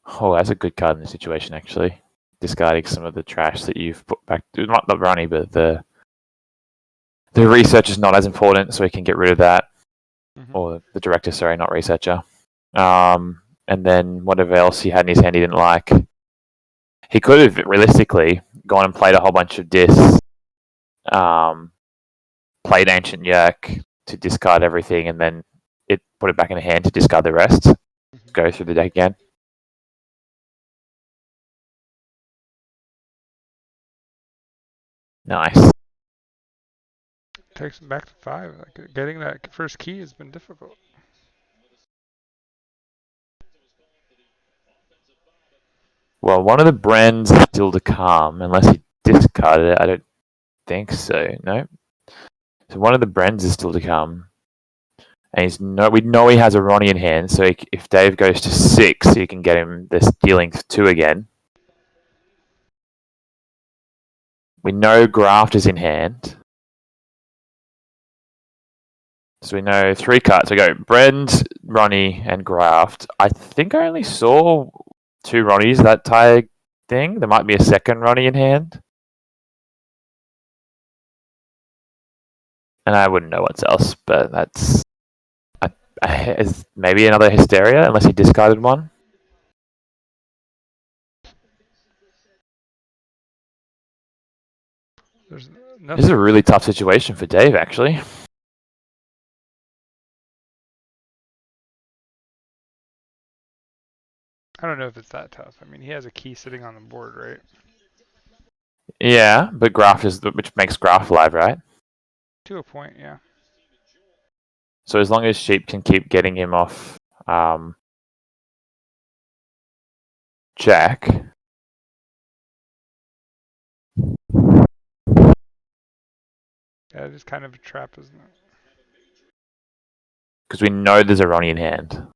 [SPEAKER 2] Oh, that's a good card in this situation, actually. Discarding some of the trash that you've put back. Not the Ronnie, but the research is not as important, so he can get rid of that.
[SPEAKER 1] Mm-hmm.
[SPEAKER 2] Or the director, sorry, not researcher. And then whatever else he had in his hand he didn't like. He could have realistically gone and played a whole bunch of discs, played Ancient Yerk to discard everything, and then put it back in the hand to discard the rest.
[SPEAKER 1] Mm-hmm.
[SPEAKER 2] Go through the deck again. Nice.
[SPEAKER 1] Takes him back to 5. Like, getting that first key has been difficult.
[SPEAKER 2] Well, one of the Brens is still to come, unless he discarded it. I don't think so. No. So one of the Brens is still to come. And we know he has a Ronnie in hand, so if Dave goes to 6, he can get him this dealing 2 again. We know Graft is in hand. So we know 3 cards. We go Brand, Ronnie, and Graft. I think I only saw 2 Ronnies that tie thing. There might be a second Ronnie in hand. And I wouldn't know what's else, but that's maybe another Hysteria, unless he discarded one.
[SPEAKER 1] There's
[SPEAKER 2] This is a
[SPEAKER 1] nothing.
[SPEAKER 2] really tough situation for Dave, actually.
[SPEAKER 1] I don't know if it's that tough. I mean, he has a key sitting on the board, right?
[SPEAKER 2] Yeah, but Graft which makes Graft live, right?
[SPEAKER 1] To a point, yeah.
[SPEAKER 2] So as long as Sheep can keep getting him off Jack.
[SPEAKER 1] Yeah, it is kind of a trap, isn't it?
[SPEAKER 2] Because we know there's a Ronnie in hand.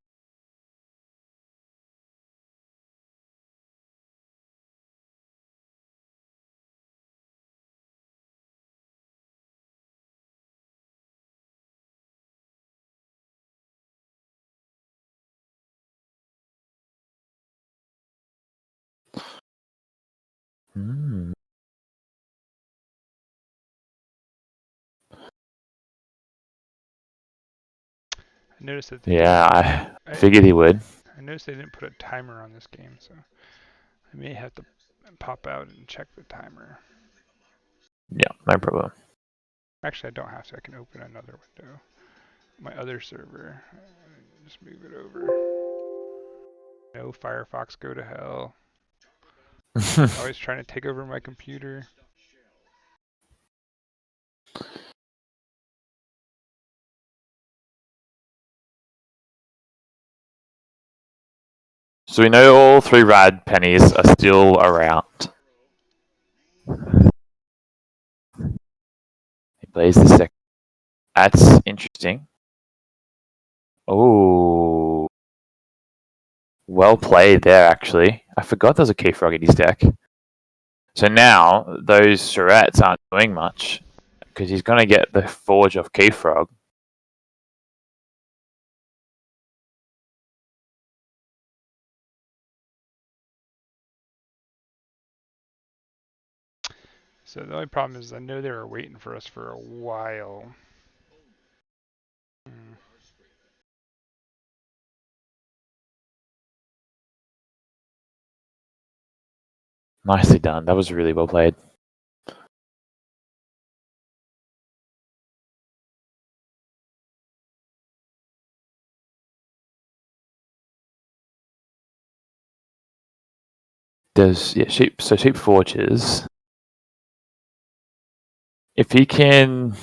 [SPEAKER 2] Hmm.
[SPEAKER 1] I noticed that they didn't.
[SPEAKER 2] Yeah, I
[SPEAKER 1] I,
[SPEAKER 2] figured he would.
[SPEAKER 1] I noticed they didn't put a timer on this game, so I may have to pop out and check the timer.
[SPEAKER 2] Yeah, no problem.
[SPEAKER 1] Actually, I don't have to. I can open another window. My other server. Just move it over. No, Firefox, go to hell. Always trying to take over my computer.
[SPEAKER 2] So we know all 3 rad pennies are still around. He plays the second. That's interesting. Oh, well played there, actually. I forgot there's a Key Frog in his deck. So now those charrettes aren't doing much because he's going to get the Forge of Key Frog.
[SPEAKER 1] So the only problem is I know they were waiting for us for a while. Hmm.
[SPEAKER 2] Nicely done. That was really well played. Sheep Forges. If he can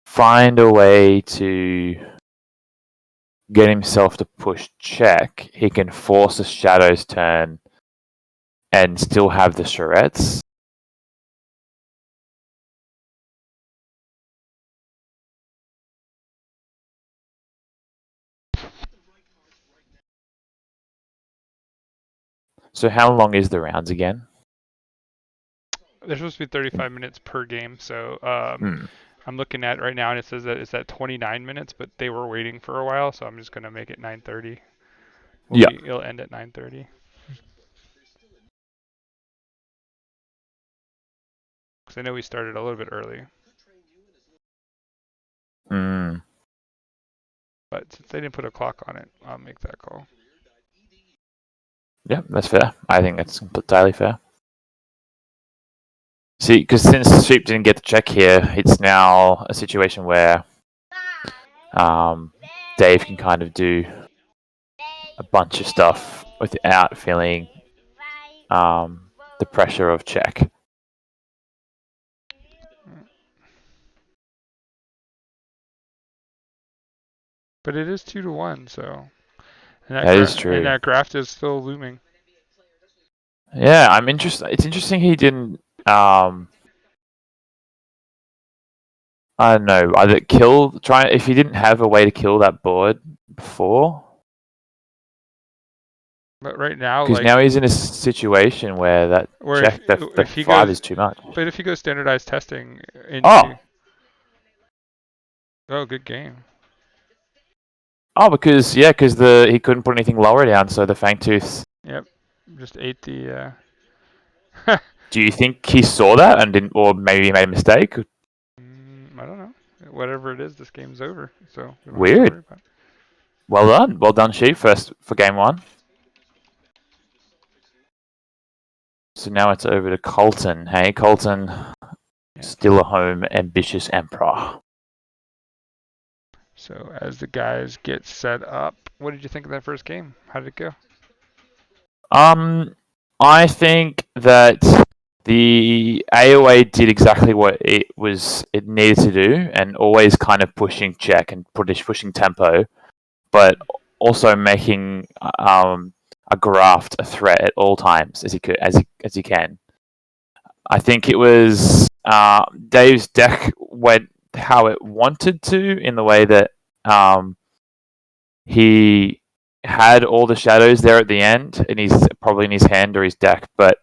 [SPEAKER 2] find a way to get himself to push check, he can force a Shadow's turn and still have the charrettes. So how long is the rounds again?
[SPEAKER 1] They're supposed to be 35 minutes per game, so
[SPEAKER 2] Hmm.
[SPEAKER 1] I'm looking at right now and it says that it's at 29 minutes, but they were waiting for a while, so I'm just gonna make it 9:30.
[SPEAKER 2] Yeah.
[SPEAKER 1] It'll end at 9:30. Because I know we started a little bit early,
[SPEAKER 2] Mm.
[SPEAKER 1] but since they didn't put a clock on it, I'll make that call.
[SPEAKER 2] Yeah, that's fair. I think that's entirely fair. See, because since Sheep didn't get the check here, it's now a situation where Dave can kind of do a bunch of stuff without feeling the pressure of check.
[SPEAKER 1] But it is 2-1, so
[SPEAKER 2] That is true.
[SPEAKER 1] and that graft is still looming.
[SPEAKER 2] Yeah, I'm interested. It's interesting he didn't. I don't know. Either if he didn't have a way to kill that board before.
[SPEAKER 1] But right now,
[SPEAKER 2] Because
[SPEAKER 1] like,
[SPEAKER 2] now he's in a situation where that
[SPEAKER 1] where
[SPEAKER 2] check, the
[SPEAKER 1] if he
[SPEAKER 2] 5
[SPEAKER 1] goes,
[SPEAKER 2] is too much.
[SPEAKER 1] but if he goes standardized testing into,
[SPEAKER 2] Oh,
[SPEAKER 1] good game.
[SPEAKER 2] because he couldn't put anything lower down, so the Fang Tooth.
[SPEAKER 1] Yep, just ate the.
[SPEAKER 2] Do you think he saw that and didn't, or maybe he made a mistake?
[SPEAKER 1] I don't know. Whatever it is, this game's over, so we don't have to
[SPEAKER 2] Weird.
[SPEAKER 1] worry about it.
[SPEAKER 2] Well done, Sheep. First for game 1. So now it's over to Colton. Hey, Colton, still a home ambitious emperor.
[SPEAKER 1] So as the guys get set up, what did you think of that first game? How did it go?
[SPEAKER 2] I think that the AOA did exactly what it needed to do, and always kind of pushing check and pushing tempo, but also making a graft a threat at all times as he can. I think it was Dave's deck went how it wanted to, in the way that he had all the shadows there at the end, and he's probably in his hand or his deck, but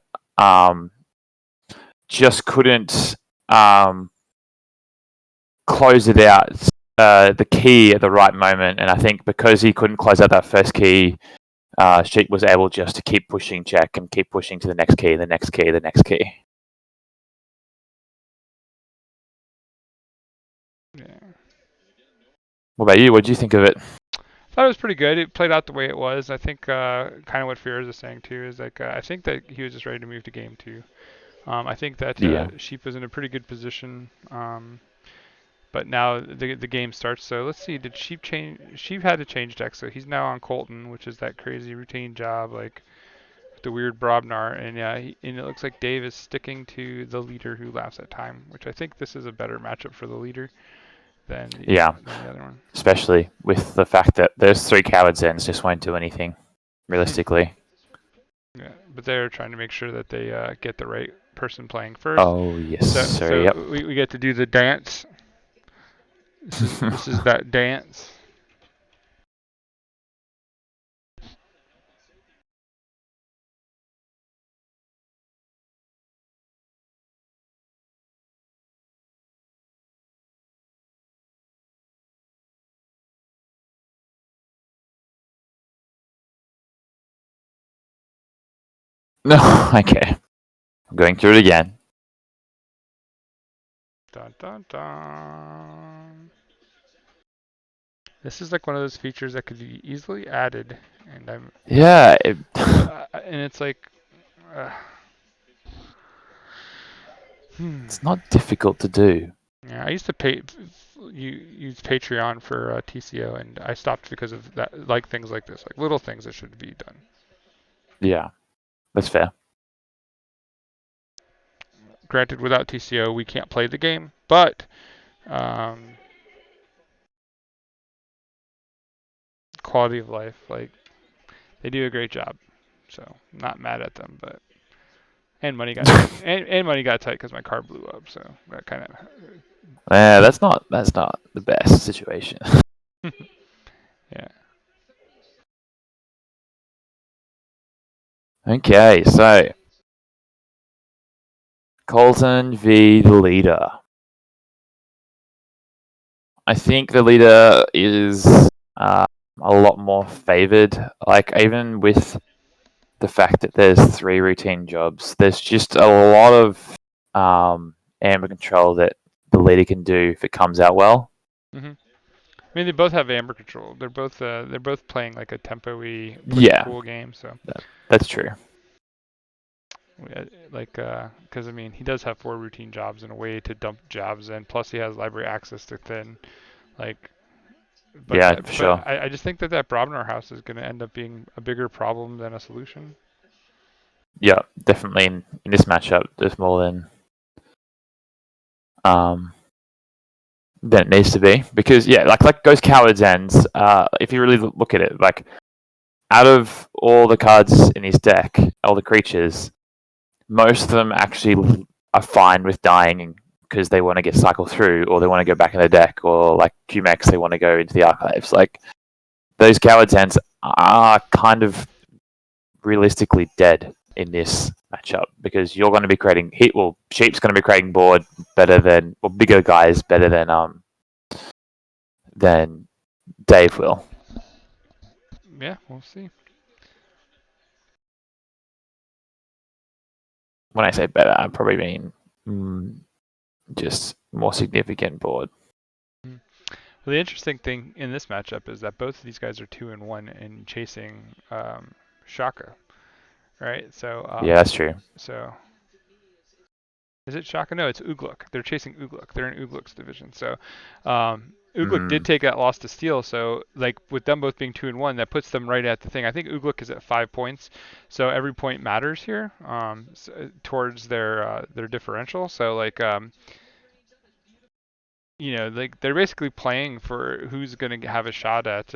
[SPEAKER 2] just couldn't close it out, the key at the right moment. And I think because he couldn't close out that first key, Sheik was able just to keep pushing check and keep pushing to the next key, the next key, the next key.
[SPEAKER 1] Yeah.
[SPEAKER 2] What about you? What did you think of it?
[SPEAKER 1] I thought it was pretty good. It played out the way it was. I think kind of what Fears is saying too is like I think that he was just ready to move to game 2. I think that
[SPEAKER 2] Yeah.
[SPEAKER 1] Sheep was in a pretty good position. But now the game starts. So let's see. Did Sheep change? Sheep had to change deck, so he's now on Colton, which is that crazy routine job, like the weird Brobnar. And yeah, and it looks like Dave is sticking to the leader who laughs at time, which I think this is a better matchup for the leader than the other one.
[SPEAKER 2] Especially with the fact that there's 3 cowards ends just won't do anything, realistically.
[SPEAKER 1] Yeah, but they're trying to make sure that they get the right person playing first.
[SPEAKER 2] Oh yes,
[SPEAKER 1] So
[SPEAKER 2] yep.
[SPEAKER 1] we get to do the dance. This is that dance.
[SPEAKER 2] No, okay. I'm going through it again.
[SPEAKER 1] Dun dun dun. This is like one of those features that could be easily added, and
[SPEAKER 2] Yeah.
[SPEAKER 1] and it's like,
[SPEAKER 2] It's not difficult to do.
[SPEAKER 1] Yeah, I used to use Patreon for TCO, and I stopped because of that, like things like this, like little things that should be done.
[SPEAKER 2] Yeah, that's fair.
[SPEAKER 1] Granted, without TCO, we can't play the game, but quality of life, like they do a great job. So I'm not mad at them, but and money got and money got tight because my car blew up. So that kind of
[SPEAKER 2] Yeah, that's not the best situation.
[SPEAKER 1] yeah.
[SPEAKER 2] Okay, so Colton v the leader. I think the leader is a lot more favored. Like, even with the fact that there's 3 routine jobs, there's just a lot of amber control that the leader can do if it comes out well.
[SPEAKER 1] Hmm. I mean, they both have amber control. They're both playing like a tempo-y, pretty
[SPEAKER 2] Yeah,
[SPEAKER 1] cool game. So,
[SPEAKER 2] that's true.
[SPEAKER 1] like, because I mean, he does have 4 routine jobs and a way to dump jobs in. Plus, he has library access to thin. Like, but
[SPEAKER 2] Yeah, for
[SPEAKER 1] but
[SPEAKER 2] sure.
[SPEAKER 1] I just think that Brobner house is going to end up being a bigger problem than a solution.
[SPEAKER 2] Yeah, definitely in this matchup, there's more um, than it needs to be because yeah, like those cowards ends. If you really look at it, like out of all the cards in his deck, all the creatures, most of them actually are fine with dying because they want to get cycled through, or they want to go back in the deck, or like QMX, they want to go into the archives. Like those cowards ends are kind of realistically dead in this matchup because you're going to be creating hit. Well, Sheep's going to be creating board better than, or bigger guys better than Dave will.
[SPEAKER 1] Yeah, we'll see.
[SPEAKER 2] When I say better, I probably mean just more significant board.
[SPEAKER 1] Mhm. Well, the interesting thing in this matchup is that both of these guys are 2-1 in chasing Shaka, right? So
[SPEAKER 2] Yeah, that's true.
[SPEAKER 1] so is it Shaka? No, it's Ugluk. They're chasing Ugluk. They're in Ugluk's division. So Ugluk did take that loss to Steel. So like with them both being 2-1, that puts them right at the thing. I think Ugluk is at 5 points. So every point matters here towards their differential. So like like they're basically playing for who's going to have a shot at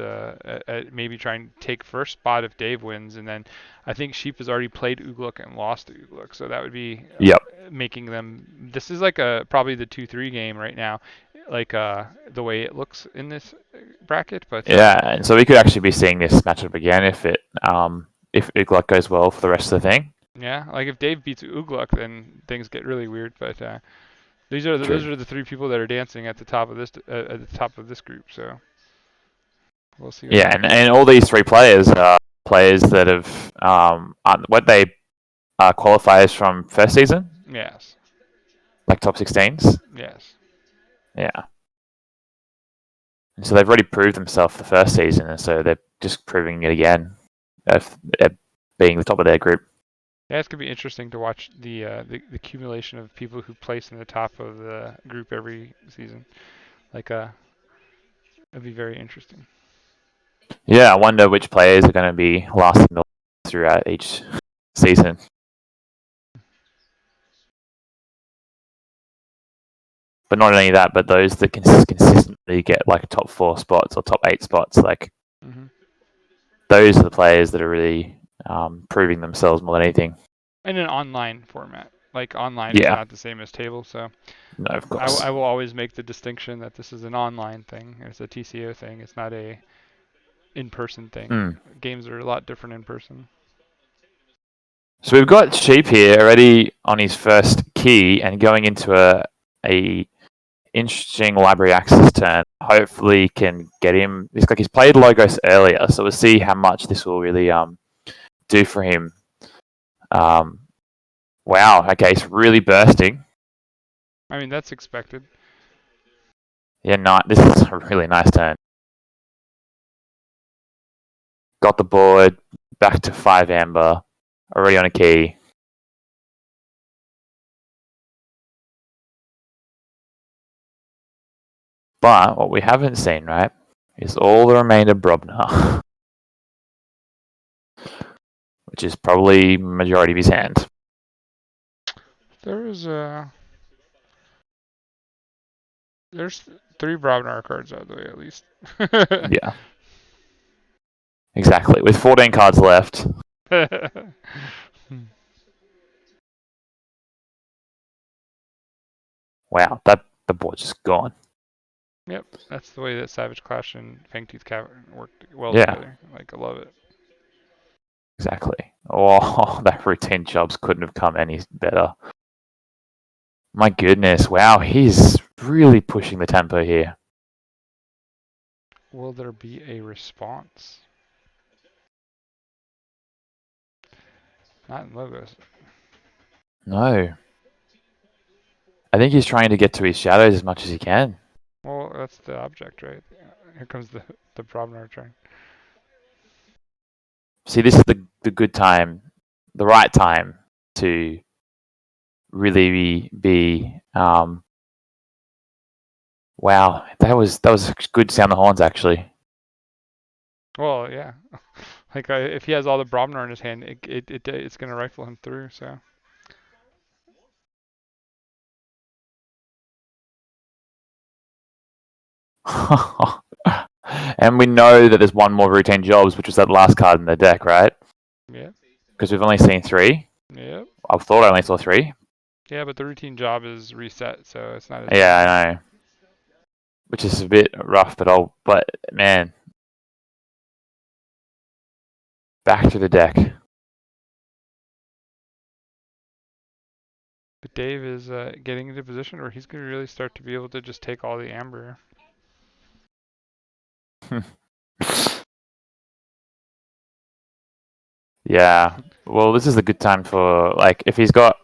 [SPEAKER 1] maybe trying to take first spot if Dave wins, and then I think Sheep has already played Ugluk and lost to Ugluk, so that would be
[SPEAKER 2] Yep.
[SPEAKER 1] making them. This is like probably the 2-3 game right now, like the way it looks in this bracket. But
[SPEAKER 2] Yeah, and so we could actually be seeing this matchup again if Ugluk goes well for the rest of the thing.
[SPEAKER 1] yeah, like if Dave beats Ugluk, then things get really weird. But those
[SPEAKER 2] True.
[SPEAKER 1] are the 3 people that are dancing at the top of this group. So we'll see what
[SPEAKER 2] Yeah,
[SPEAKER 1] happens.
[SPEAKER 2] and all these 3 players are players that have what they qualifiers from first season,
[SPEAKER 1] Yes.
[SPEAKER 2] like top 16s.
[SPEAKER 1] Yes.
[SPEAKER 2] Yeah. And so they've already proved themselves the first season, and so they're just proving it again, of being the top of their group.
[SPEAKER 1] Yeah, it's gonna be interesting to watch the accumulation of people who place in the top of the group every season. Like it'd be very interesting.
[SPEAKER 2] Yeah, I wonder which players are going to be lasting throughout each season. But not only that, but those that can consistently get like top 4 spots or top 8 spots, like
[SPEAKER 1] Hmm.
[SPEAKER 2] those are the players that are really proving themselves more than anything.
[SPEAKER 1] In an online format, like online is
[SPEAKER 2] Yeah,
[SPEAKER 1] not the same as table, so
[SPEAKER 2] no, of
[SPEAKER 1] I
[SPEAKER 2] course.
[SPEAKER 1] will always make the distinction that this is an online thing. It's a TCO thing. It's not a in-person thing.
[SPEAKER 2] Mm.
[SPEAKER 1] Games are a lot different in person.
[SPEAKER 2] So we've got Sheep here already on his first key and going into a interesting library access turn. Hopefully can get him. It's like he's played Logos earlier, so we'll see how much this will really do for him. Wow, okay, it's really bursting.
[SPEAKER 1] I mean, that's expected.
[SPEAKER 2] Yeah, this is a really nice turn. Got the board, back to 5 amber, already on a key. But what we haven't seen, right, is all the remainder Brobner, which is probably majority of his hand.
[SPEAKER 1] There's there's 3 Brobnar cards out of the way at least.
[SPEAKER 2] Yeah, exactly. With 14 cards left. Wow, the board's just gone.
[SPEAKER 1] Yep, that's the way that Savage Clash and Fangtooth Cavern worked well
[SPEAKER 2] Yeah,
[SPEAKER 1] together. Like, I love it.
[SPEAKER 2] exactly. Oh, that routine jobs couldn't have come any better. My goodness, wow, he's really pushing the tempo here.
[SPEAKER 1] will there be a response? Not in logos.
[SPEAKER 2] No. I think he's trying to get to his shadows as much as he can.
[SPEAKER 1] Well, that's the object, right? Here comes the Brobnar train.
[SPEAKER 2] See, this is the good time, the right time to really be wow, that was good sound the horns actually.
[SPEAKER 1] Well, yeah. Like if he has all the Brobnar in his hand, it's gonna rifle him through. So
[SPEAKER 2] And we know that there's one more routine jobs, which was that last card in the deck, right?
[SPEAKER 1] yeah,
[SPEAKER 2] Because we've only seen 3.
[SPEAKER 1] yep,
[SPEAKER 2] I thought I only saw 3.
[SPEAKER 1] yeah. But the routine job is reset, so it's not as many.
[SPEAKER 2] Yeah, I know. Which is a bit rough, but man, back to the deck.
[SPEAKER 1] But Dave is getting into a position where he's gonna really start to be able to just take all the amber.
[SPEAKER 2] Yeah. Well, this is a good time for like if he's got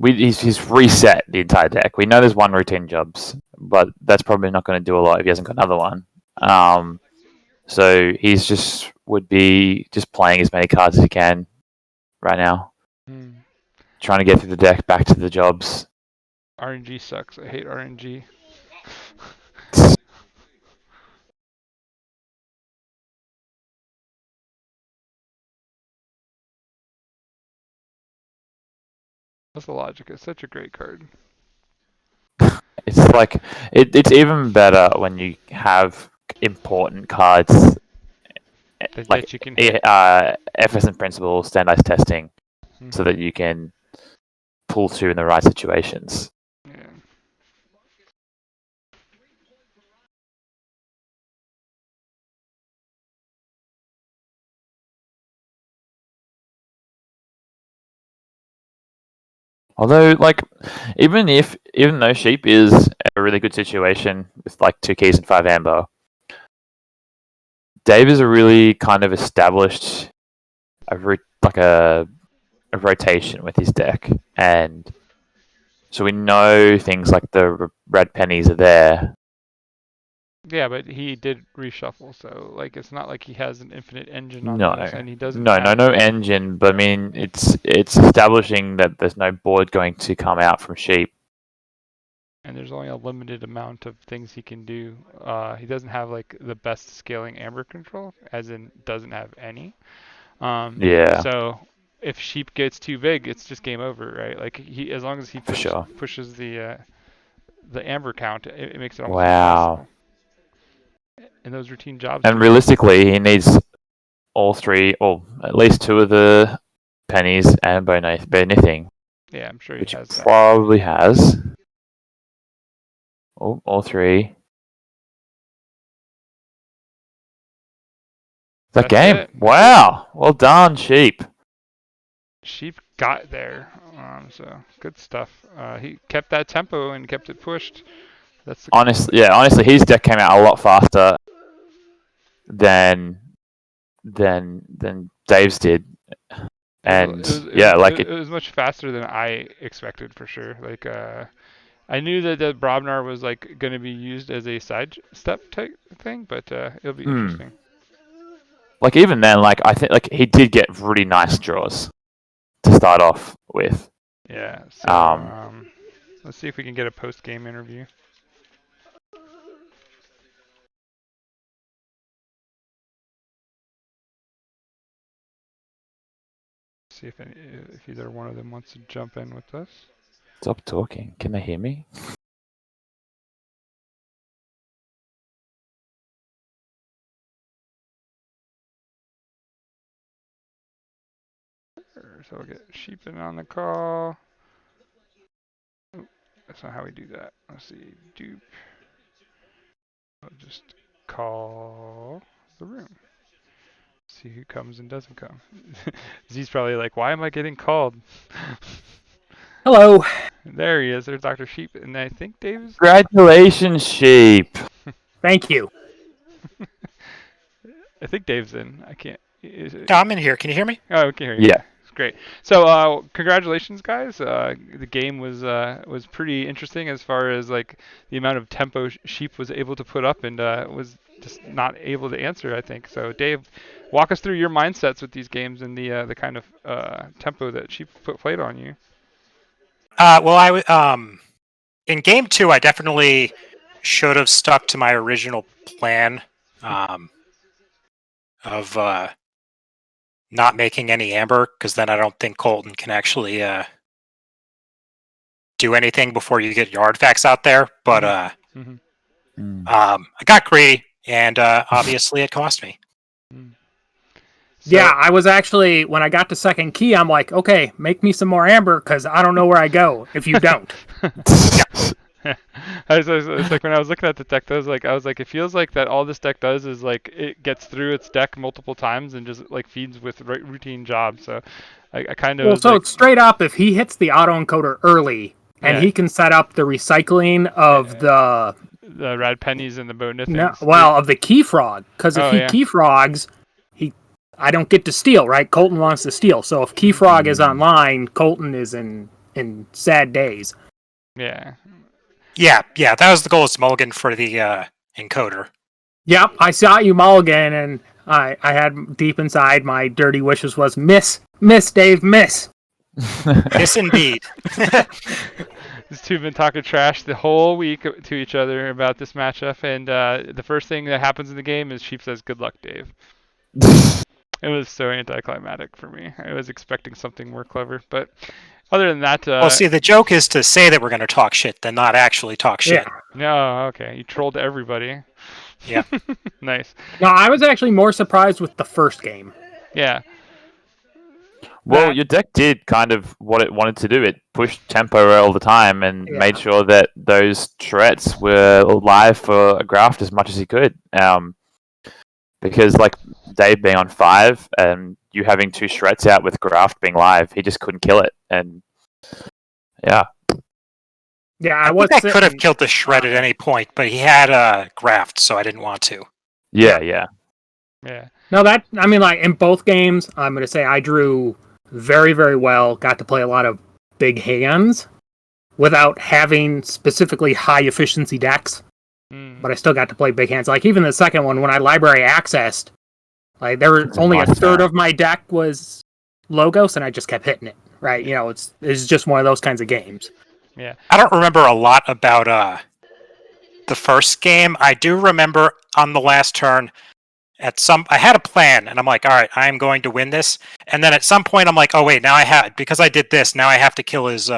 [SPEAKER 2] he's reset the entire deck. We know there's one routine jobs, but that's probably not going to do a lot if he hasn't got another one. So he's just would be just playing as many cards as he can right now, trying to get through the deck back to the jobs.
[SPEAKER 1] RNG sucks. I hate RNG. That's the logic. It's such a great card.
[SPEAKER 2] It's like it's even better when you have important cards like
[SPEAKER 1] That you can hit.
[SPEAKER 2] FS and principle, standardized testing, so that you can pull through in the right situations.
[SPEAKER 1] Yeah.
[SPEAKER 2] Although, like, even though sheep is a really good situation with like 2 keys and 5 amber, Dave is a really kind of established a rotation with his deck, and so we know things like the red pennies are there.
[SPEAKER 1] Yeah, but he did reshuffle, so like it's not like he has an infinite engine on
[SPEAKER 2] No,
[SPEAKER 1] this, and he doesn't
[SPEAKER 2] no, no,
[SPEAKER 1] have.
[SPEAKER 2] no engine. But I mean, it's establishing that there's no board going to come out from sheep.
[SPEAKER 1] And there's only a limited amount of things he can do. He doesn't have like the best scaling amber control, as in doesn't have any.
[SPEAKER 2] Yeah,
[SPEAKER 1] So if sheep gets too big, it's just game over, right? Like as long as he
[SPEAKER 2] for sure.
[SPEAKER 1] pushes the amber count, it makes it almost
[SPEAKER 2] Wow.
[SPEAKER 1] impossible. And those routine jobs
[SPEAKER 2] And
[SPEAKER 1] can be.
[SPEAKER 2] realistically, he needs all 3, or at least 2 of the pennies and bone anything,
[SPEAKER 1] Yeah, I'm sure he
[SPEAKER 2] which he
[SPEAKER 1] has that.
[SPEAKER 2] probably has. Oh, all 3. That
[SPEAKER 1] That's
[SPEAKER 2] game.
[SPEAKER 1] it.
[SPEAKER 2] Wow. Well done, sheep.
[SPEAKER 1] Sheep got there. So good stuff. He kept that tempo and kept it pushed. That's
[SPEAKER 2] Honestly, his deck came out a lot faster than Dave's did, and yeah, like
[SPEAKER 1] it was much faster than I expected for sure. Like I knew that the Brobnar was like going to be used as a side step type thing, but it'll be interesting.
[SPEAKER 2] like even then, like I think like he did get really nice draws to start off with.
[SPEAKER 1] Yeah. So let's see if we can get a post game interview. See if either one of them wants to jump in with us.
[SPEAKER 2] Stop talking. Can they hear me?
[SPEAKER 1] So we'll get sheep in on the call. Oh, that's not how we do that. Let's see. Dupe. I'll just call the room. See who comes and doesn't come. Z's probably like, why am I getting called?
[SPEAKER 3] Hello.
[SPEAKER 1] There he is. There's Dr. Sheep, and I think Dave's.
[SPEAKER 2] Congratulations, sheep.
[SPEAKER 3] Thank you.
[SPEAKER 1] I think Dave's in. I can't.
[SPEAKER 3] No, I'm in here. Can you hear me?
[SPEAKER 1] Oh, we can hear you.
[SPEAKER 2] Yeah.
[SPEAKER 1] Great. So, congratulations, guys. The game was pretty interesting as far as like the amount of tempo Sheep was able to put up and was just not able to answer. I think so. Dave, walk us through your mindsets with these games and the kind of tempo that Sheep played on you.
[SPEAKER 3] Well, in game 2, I definitely should have stuck to my original plan of not making any amber, because then I don't think Colton can actually do anything before you get your artifacts out there. But I got greedy, and obviously it cost me.
[SPEAKER 1] So,
[SPEAKER 4] Yeah, I was actually, when I got to second key, I'm like, okay, make me some more amber, because I don't know where I go if you don't.
[SPEAKER 1] It's like when I was looking at the deck, I was like, it feels like that all this deck does is like it gets through its deck multiple times and just like feeds with routine jobs. So I kind of
[SPEAKER 4] Well,
[SPEAKER 1] was
[SPEAKER 4] so
[SPEAKER 1] like,
[SPEAKER 4] straight up, if he hits the autoencoder early, and
[SPEAKER 1] Yeah.
[SPEAKER 4] he can set up the recycling of the
[SPEAKER 1] rad pennies and the bonus things.
[SPEAKER 4] of the key frog, because if
[SPEAKER 1] Oh,
[SPEAKER 4] he
[SPEAKER 1] yeah.
[SPEAKER 4] key frogs, I don't get to steal, right? Colton wants to steal. So if key frog is online, Colton is in sad days.
[SPEAKER 1] Yeah.
[SPEAKER 3] Yeah, that was the goal of Mulligan for the encoder.
[SPEAKER 4] Yep, I saw you mulligan, and I had deep inside my dirty wishes was miss, Dave, miss.
[SPEAKER 3] Yes, indeed.
[SPEAKER 1] These two have been talking trash the whole week to each other about this matchup, and the first thing that happens in the game is Sheep says, "Good luck, Dave." It was so anticlimactic for me. I was expecting something more clever, but other than that,
[SPEAKER 3] Well, see, the joke is to say that we're going to talk shit, then not actually talk shit.
[SPEAKER 1] no, okay, you trolled everybody.
[SPEAKER 3] Yeah.
[SPEAKER 1] Nice.
[SPEAKER 4] No, I was actually more surprised with the first game.
[SPEAKER 1] Yeah.
[SPEAKER 2] Well, your deck did kind of what it wanted to do. It pushed tempo all the time and made sure that those threats were live for a graft as much as he could. Because like Dave being on 5 and you having 2 shreds out with graft being live, he just couldn't kill it. And yeah.
[SPEAKER 4] Yeah,
[SPEAKER 3] I think I could have killed the shred at any point, but he had a graft, so I didn't want to.
[SPEAKER 2] Yeah.
[SPEAKER 4] No, like in both games, I'm going to say I drew very, very well. Got to play a lot of big hands without having specifically high efficiency decks. But I still got to play big hands. Like even the second one, when I library accessed, like there was only a third of my deck was Logos, and I just kept hitting it. Right? You know, it's just one of those kinds of games.
[SPEAKER 1] Yeah.
[SPEAKER 3] I don't remember a lot about the first game. I do remember on the last turn, I had a plan, and I'm like, all right, I'm going to win this. And then at some point, I'm like, oh wait, because I did this, now I have to kill his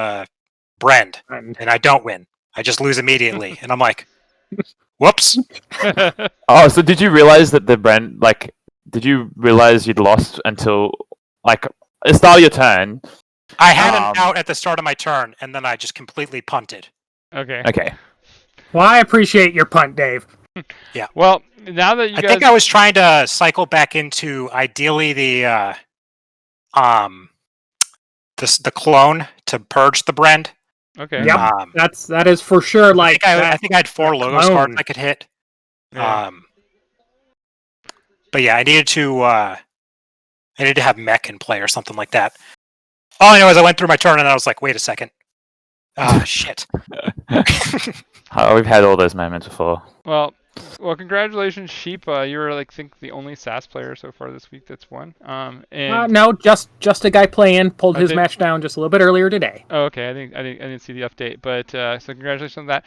[SPEAKER 3] Brend, and I don't win. I just lose immediately, and I'm like, whoops.
[SPEAKER 2] Oh, so did you realize that did you realize you'd lost until like the start of your turn?
[SPEAKER 3] I had an out at the start of my turn, and then I just completely punted.
[SPEAKER 1] Okay.
[SPEAKER 4] Well, I appreciate your punt, Dave.
[SPEAKER 3] Yeah.
[SPEAKER 1] Well, now that you guys...
[SPEAKER 3] I think I was trying to cycle back into ideally the clone to purge the Brend.
[SPEAKER 1] Okay.
[SPEAKER 4] Yep. That is for sure. Like
[SPEAKER 3] I think I had 4 Logos cards I could hit.
[SPEAKER 1] Yeah.
[SPEAKER 3] But yeah, I needed to have mech in play or something like that. All I know is I went through my turn and I was like, wait a second. Shit.
[SPEAKER 2] We've had all those moments before.
[SPEAKER 1] Well, congratulations, Sheep. You were, I think, the only SAS player so far this week that's won.
[SPEAKER 4] No, just a guy playing. Pulled his match down just a little bit earlier today.
[SPEAKER 1] Oh, okay. I didn't see the update, but so congratulations on that.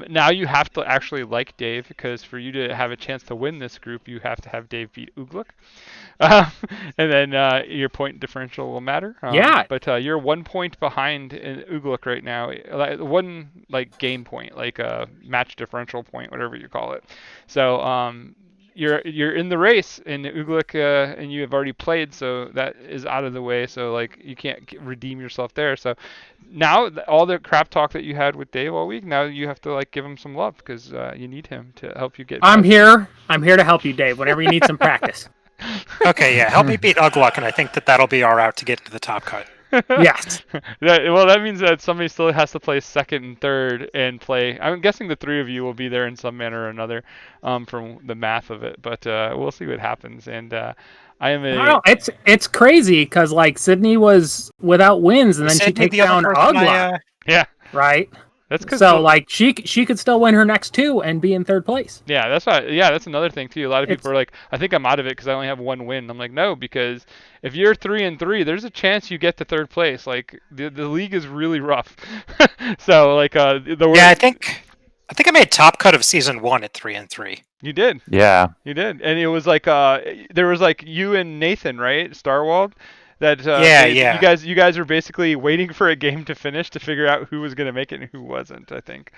[SPEAKER 1] Now you have to actually like Dave, because for you to have a chance to win this group, you have to have Dave beat Ugluk. And then your point differential will matter.
[SPEAKER 4] Yeah.
[SPEAKER 1] But you're 1 point behind in Ugluk right now. One game point, like a match differential point, whatever you call it. So you're in the race in Ugluk, and you have already played, so that is out of the way. So you can't redeem yourself there. So now all the crap talk that you had with Dave all week, now you have to give him some love, because you need him to help you get.
[SPEAKER 4] I'm here to help you, Dave. Whenever you need some practice.
[SPEAKER 3] Okay, yeah. Help me beat Ugluk, and I think that'll be our out to get into the top cut.
[SPEAKER 4] Yes.
[SPEAKER 1] Well, that means that somebody still has to play second and third and play. I'm guessing the three of you will be there in some manner or another, from the math of it. But we'll see what happens. And I am
[SPEAKER 4] I don't
[SPEAKER 1] a
[SPEAKER 4] know. It's crazy because like Sydney was without wins, and
[SPEAKER 3] Was
[SPEAKER 4] then she
[SPEAKER 3] Sydney
[SPEAKER 4] takes
[SPEAKER 3] the other
[SPEAKER 4] down
[SPEAKER 3] person
[SPEAKER 4] Ugla,
[SPEAKER 1] yeah.
[SPEAKER 4] right?
[SPEAKER 1] That's because
[SPEAKER 4] So like she could still win her next two and be in third place.
[SPEAKER 1] yeah, that's why. Yeah, that's another thing too. A lot of
[SPEAKER 4] It's
[SPEAKER 1] people are like, I think I'm out of it because I only have one win. I'm like, no, because if you're 3-3, there's a chance you get to third place. Like the league is really rough. So like
[SPEAKER 3] Yeah, I think I made top cut of season 1 at 3-3.
[SPEAKER 1] you did.
[SPEAKER 2] Yeah.
[SPEAKER 1] You did, and it was like there was like you and Nathan, right, Starwald, that
[SPEAKER 3] Yeah,
[SPEAKER 1] made,
[SPEAKER 3] yeah.
[SPEAKER 1] you guys were basically waiting for a game to finish to figure out who was gonna make it and who wasn't, I think,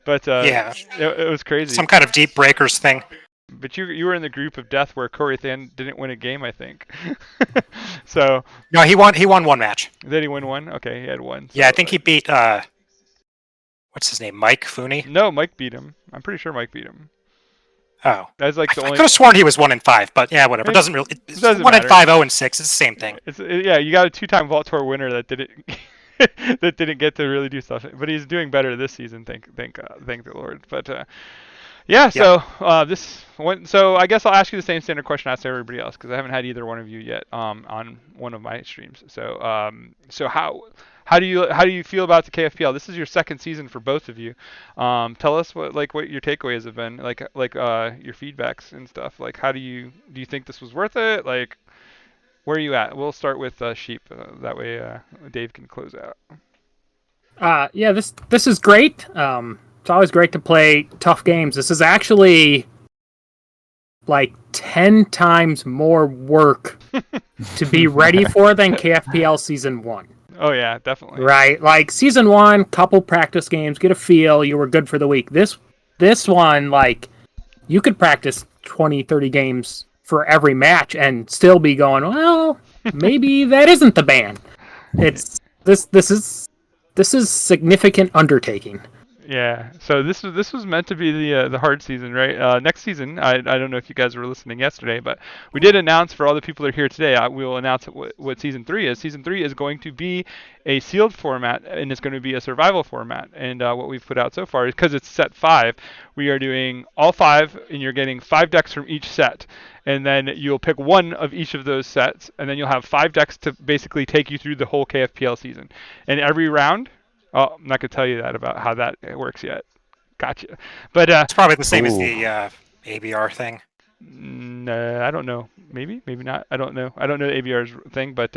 [SPEAKER 1] but
[SPEAKER 3] Yeah.
[SPEAKER 1] it was crazy.
[SPEAKER 3] Some kind of deep breakers thing.
[SPEAKER 1] But you were in the group of death where Corey Than didn't win a game, I think. So
[SPEAKER 3] No, he won one match.
[SPEAKER 1] did he win one? Okay, he had one.
[SPEAKER 3] Yeah, I
[SPEAKER 1] so,
[SPEAKER 3] think he beat what's his name? Mike Fooney?
[SPEAKER 1] No, Mike beat him. I'm pretty sure Mike beat him.
[SPEAKER 3] Oh.
[SPEAKER 1] That's like
[SPEAKER 3] I
[SPEAKER 1] the
[SPEAKER 3] could
[SPEAKER 1] only.
[SPEAKER 3] have sworn he was 1-5, but yeah, whatever. It doesn't really. It's
[SPEAKER 1] doesn't
[SPEAKER 3] 1
[SPEAKER 1] matter.
[SPEAKER 3] 5, 0 6. It's the same thing.
[SPEAKER 1] Yeah, you got a two-time Vault Tour winner that didn't that didn't get to really do stuff, but he's doing better this season. Thank the Lord. But yeah, so this one. So I guess I'll ask you the same standard question I asked everybody else because I haven't had either one of you yet on one of my streams. So so how do you feel about the KFPL? This is your second season for both of you. Tell us what your takeaways have been, like your feedbacks and stuff. Like how do you think this was worth it? Like where are you at? We'll start with Sheep. That way Dave can close out.
[SPEAKER 4] yeah, this is great. It's always great to play tough games. This is actually like 10 times more work to be ready for than KFPL season 1.
[SPEAKER 1] Oh yeah, definitely.
[SPEAKER 4] Right, like season 1, couple practice games, get a feel, you were good for the week. This one, like, you could practice 20, 30 games for every match and still be going, well, maybe that isn't the ban. It's this is significant undertaking.
[SPEAKER 1] Yeah. So this was meant to be the hard season, right? Next season, I don't know if you guys were listening yesterday, but we did announce for all the people that are here today. We will announce what season 3 is. Season 3 is going to be a sealed format, and it's going to be a survival format. And what we've put out so far is because it's set 5, we are doing all 5, and you're getting 5 decks from each set. And then you'll pick one of each of those sets, and then you'll have 5 decks to basically take you through the whole KFPL season. And every round. Oh, I'm not gonna tell you that about how that works yet. Gotcha. But
[SPEAKER 3] It's probably the same as
[SPEAKER 2] Ooh.
[SPEAKER 3] the ABR thing.
[SPEAKER 1] I don't know. Maybe not. I don't know. I don't know the ABR's thing, but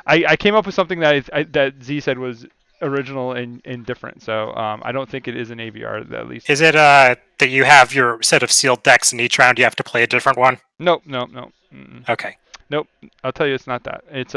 [SPEAKER 1] I came up with something that Z said was original and different. So I don't think it is an ABR at least.
[SPEAKER 3] Is it that you have your set of sealed decks and each round you have to play a different one?
[SPEAKER 1] Nope. Mm-mm.
[SPEAKER 3] Okay.
[SPEAKER 1] Nope. I'll tell you, it's not that. It's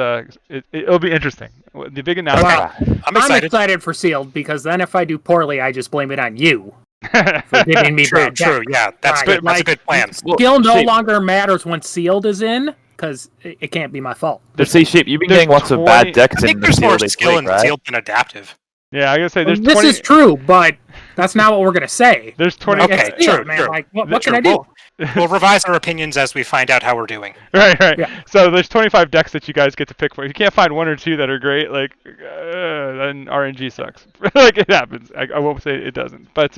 [SPEAKER 1] it'll be interesting. The big announcement.
[SPEAKER 3] I'm
[SPEAKER 4] I'm
[SPEAKER 3] excited.
[SPEAKER 4] excited for sealed because then if I do poorly, I just blame it on you for giving me
[SPEAKER 3] True,
[SPEAKER 4] bad
[SPEAKER 3] true.
[SPEAKER 4] decks.
[SPEAKER 3] Yeah, that's
[SPEAKER 4] Right,
[SPEAKER 3] good. That's
[SPEAKER 4] like,
[SPEAKER 3] a good plan.
[SPEAKER 4] Skill no
[SPEAKER 2] Sheep,
[SPEAKER 4] longer matters when sealed is in because it can't be my fault.
[SPEAKER 2] but see, Sheep, you've been
[SPEAKER 1] there's
[SPEAKER 2] getting lots of
[SPEAKER 1] 20
[SPEAKER 2] bad decks
[SPEAKER 3] I think
[SPEAKER 2] in the
[SPEAKER 3] there's more
[SPEAKER 2] sealed
[SPEAKER 3] skill
[SPEAKER 2] league,
[SPEAKER 3] in
[SPEAKER 2] right?
[SPEAKER 3] sealed than adaptive.
[SPEAKER 1] Yeah, I gotta say there's
[SPEAKER 4] This
[SPEAKER 1] 20.
[SPEAKER 4] is true, but that's not what we're gonna say.
[SPEAKER 1] There's 20.
[SPEAKER 4] Like,
[SPEAKER 3] Okay,
[SPEAKER 4] it's sealed,
[SPEAKER 3] true,
[SPEAKER 4] man.
[SPEAKER 3] true.
[SPEAKER 4] Like, what
[SPEAKER 3] True.
[SPEAKER 4] can I do?
[SPEAKER 3] We'll revise our opinions as we find out how we're doing.
[SPEAKER 1] Right.
[SPEAKER 4] Yeah.
[SPEAKER 1] So there's 25 decks that you guys get to pick for. If you can't find one or two that are great, like then RNG sucks. Like it happens. I won't say it doesn't, but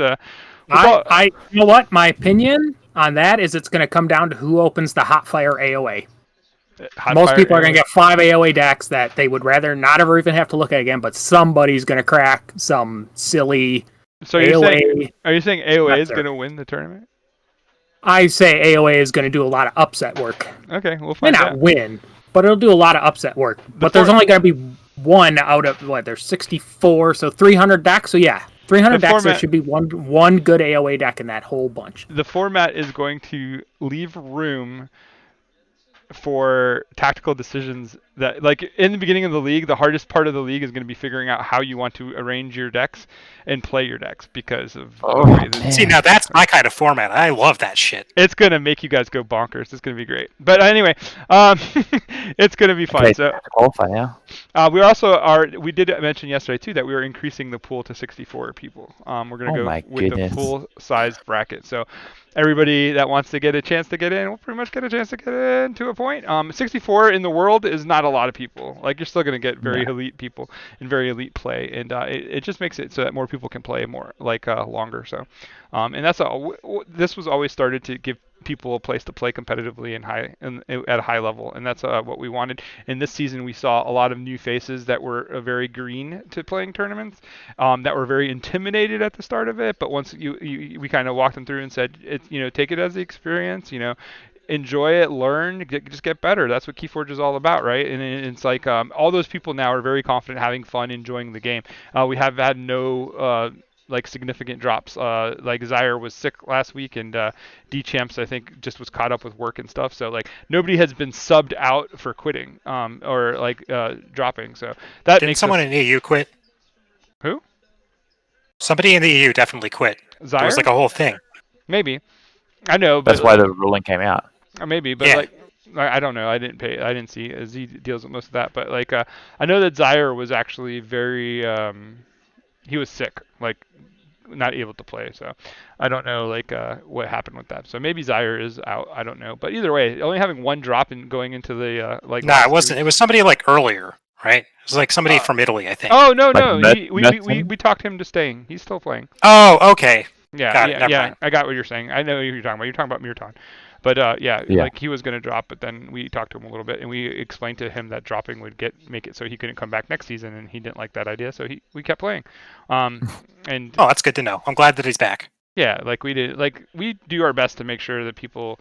[SPEAKER 4] I you know what? My opinion on that is it's going to come down to who opens the hot fire AOA. Most people are going to get 5 AOA decks that they would rather not ever even have to look at again, but somebody's going to crack some silly
[SPEAKER 1] So
[SPEAKER 4] AOA.
[SPEAKER 1] are you saying AOA is
[SPEAKER 4] That's
[SPEAKER 1] going to win the tournament?
[SPEAKER 4] I say AOA is going to do a lot of upset work.
[SPEAKER 1] Okay, we'll
[SPEAKER 4] May
[SPEAKER 1] find
[SPEAKER 4] not
[SPEAKER 1] out.
[SPEAKER 4] win, but it'll do a lot of upset work. But there's only going to be one out of what? There's 64, so 300 decks. So yeah, 300
[SPEAKER 1] The
[SPEAKER 4] decks. There
[SPEAKER 1] format-
[SPEAKER 4] should be one good AOA deck in that whole bunch.
[SPEAKER 1] The format is going to leave room for tactical decisions that, like in the beginning of the league, the hardest part of the league is going to be figuring out how you want to arrange your decks and play your decks because of the way that-
[SPEAKER 2] man.
[SPEAKER 3] See, now that's my kind of format. I love that shit.
[SPEAKER 1] it's going to make you guys go bonkers. It's going to be great. But anyway, it's going to be fun.
[SPEAKER 2] Okay,
[SPEAKER 1] So
[SPEAKER 2] qualify now.
[SPEAKER 1] we also we did mention yesterday too that we were increasing the pool to 64 people. We're going to
[SPEAKER 2] Oh
[SPEAKER 1] go
[SPEAKER 2] my
[SPEAKER 1] with
[SPEAKER 2] goodness.
[SPEAKER 1] the full size bracket. So everybody that wants to get a chance to get in will pretty much get a chance to get in to a point. 64 in the world is not a lot of people. Like you're still going to get very elite people and very elite play, and it just makes it so that more people can play more longer. So, and that's all. This was always started to give people a place to play competitively and at a high level, and that's what we wanted. And this season we saw a lot of new faces that were very green to playing tournaments, that were very intimidated at the start of it. But once we kind of walked them through and said, take it as the experience, enjoy it, learn, just get better. That's what Keyforge is all about, right? And it's like all those people now are very confident, having fun, enjoying the game. We have had no significant drops. Like Zaire was sick last week, and D-Champs I think just was caught up with work and stuff. So like nobody has been subbed out for quitting or dropping. So that
[SPEAKER 3] Didn't
[SPEAKER 1] makes
[SPEAKER 3] someone in the EU quit?
[SPEAKER 1] Who?
[SPEAKER 3] Somebody in the EU definitely quit.
[SPEAKER 1] Zaire?
[SPEAKER 3] There was like a whole thing.
[SPEAKER 1] Maybe. I know, but
[SPEAKER 2] That's why the ruling came out.
[SPEAKER 1] Maybe, but
[SPEAKER 3] Yeah.
[SPEAKER 1] I don't know. I didn't see. Z deals with most of that, but I know that Zaire was actually very he was sick, not able to play. So I don't know what happened with that. So maybe Zaire is out. I don't know. But either way, only having one drop and going into the
[SPEAKER 3] No, it wasn't. It was somebody like earlier, right? It was like somebody from Italy, I think.
[SPEAKER 1] Oh no,
[SPEAKER 2] Merton?
[SPEAKER 1] we talked him to staying. He's still playing.
[SPEAKER 3] Oh, okay.
[SPEAKER 1] Yeah,
[SPEAKER 3] Got it, never mind.
[SPEAKER 1] I got what you're saying. I know who you're talking about. You're talking about Mirton. But
[SPEAKER 2] Yeah.
[SPEAKER 1] like he was going to drop, but then we talked to him a little bit, and we explained to him that dropping would make it so he couldn't come back next season, and he didn't like that idea, so we kept playing. And
[SPEAKER 3] Oh, that's good to know. I'm glad that he's back.
[SPEAKER 1] yeah, we do our best to make sure that people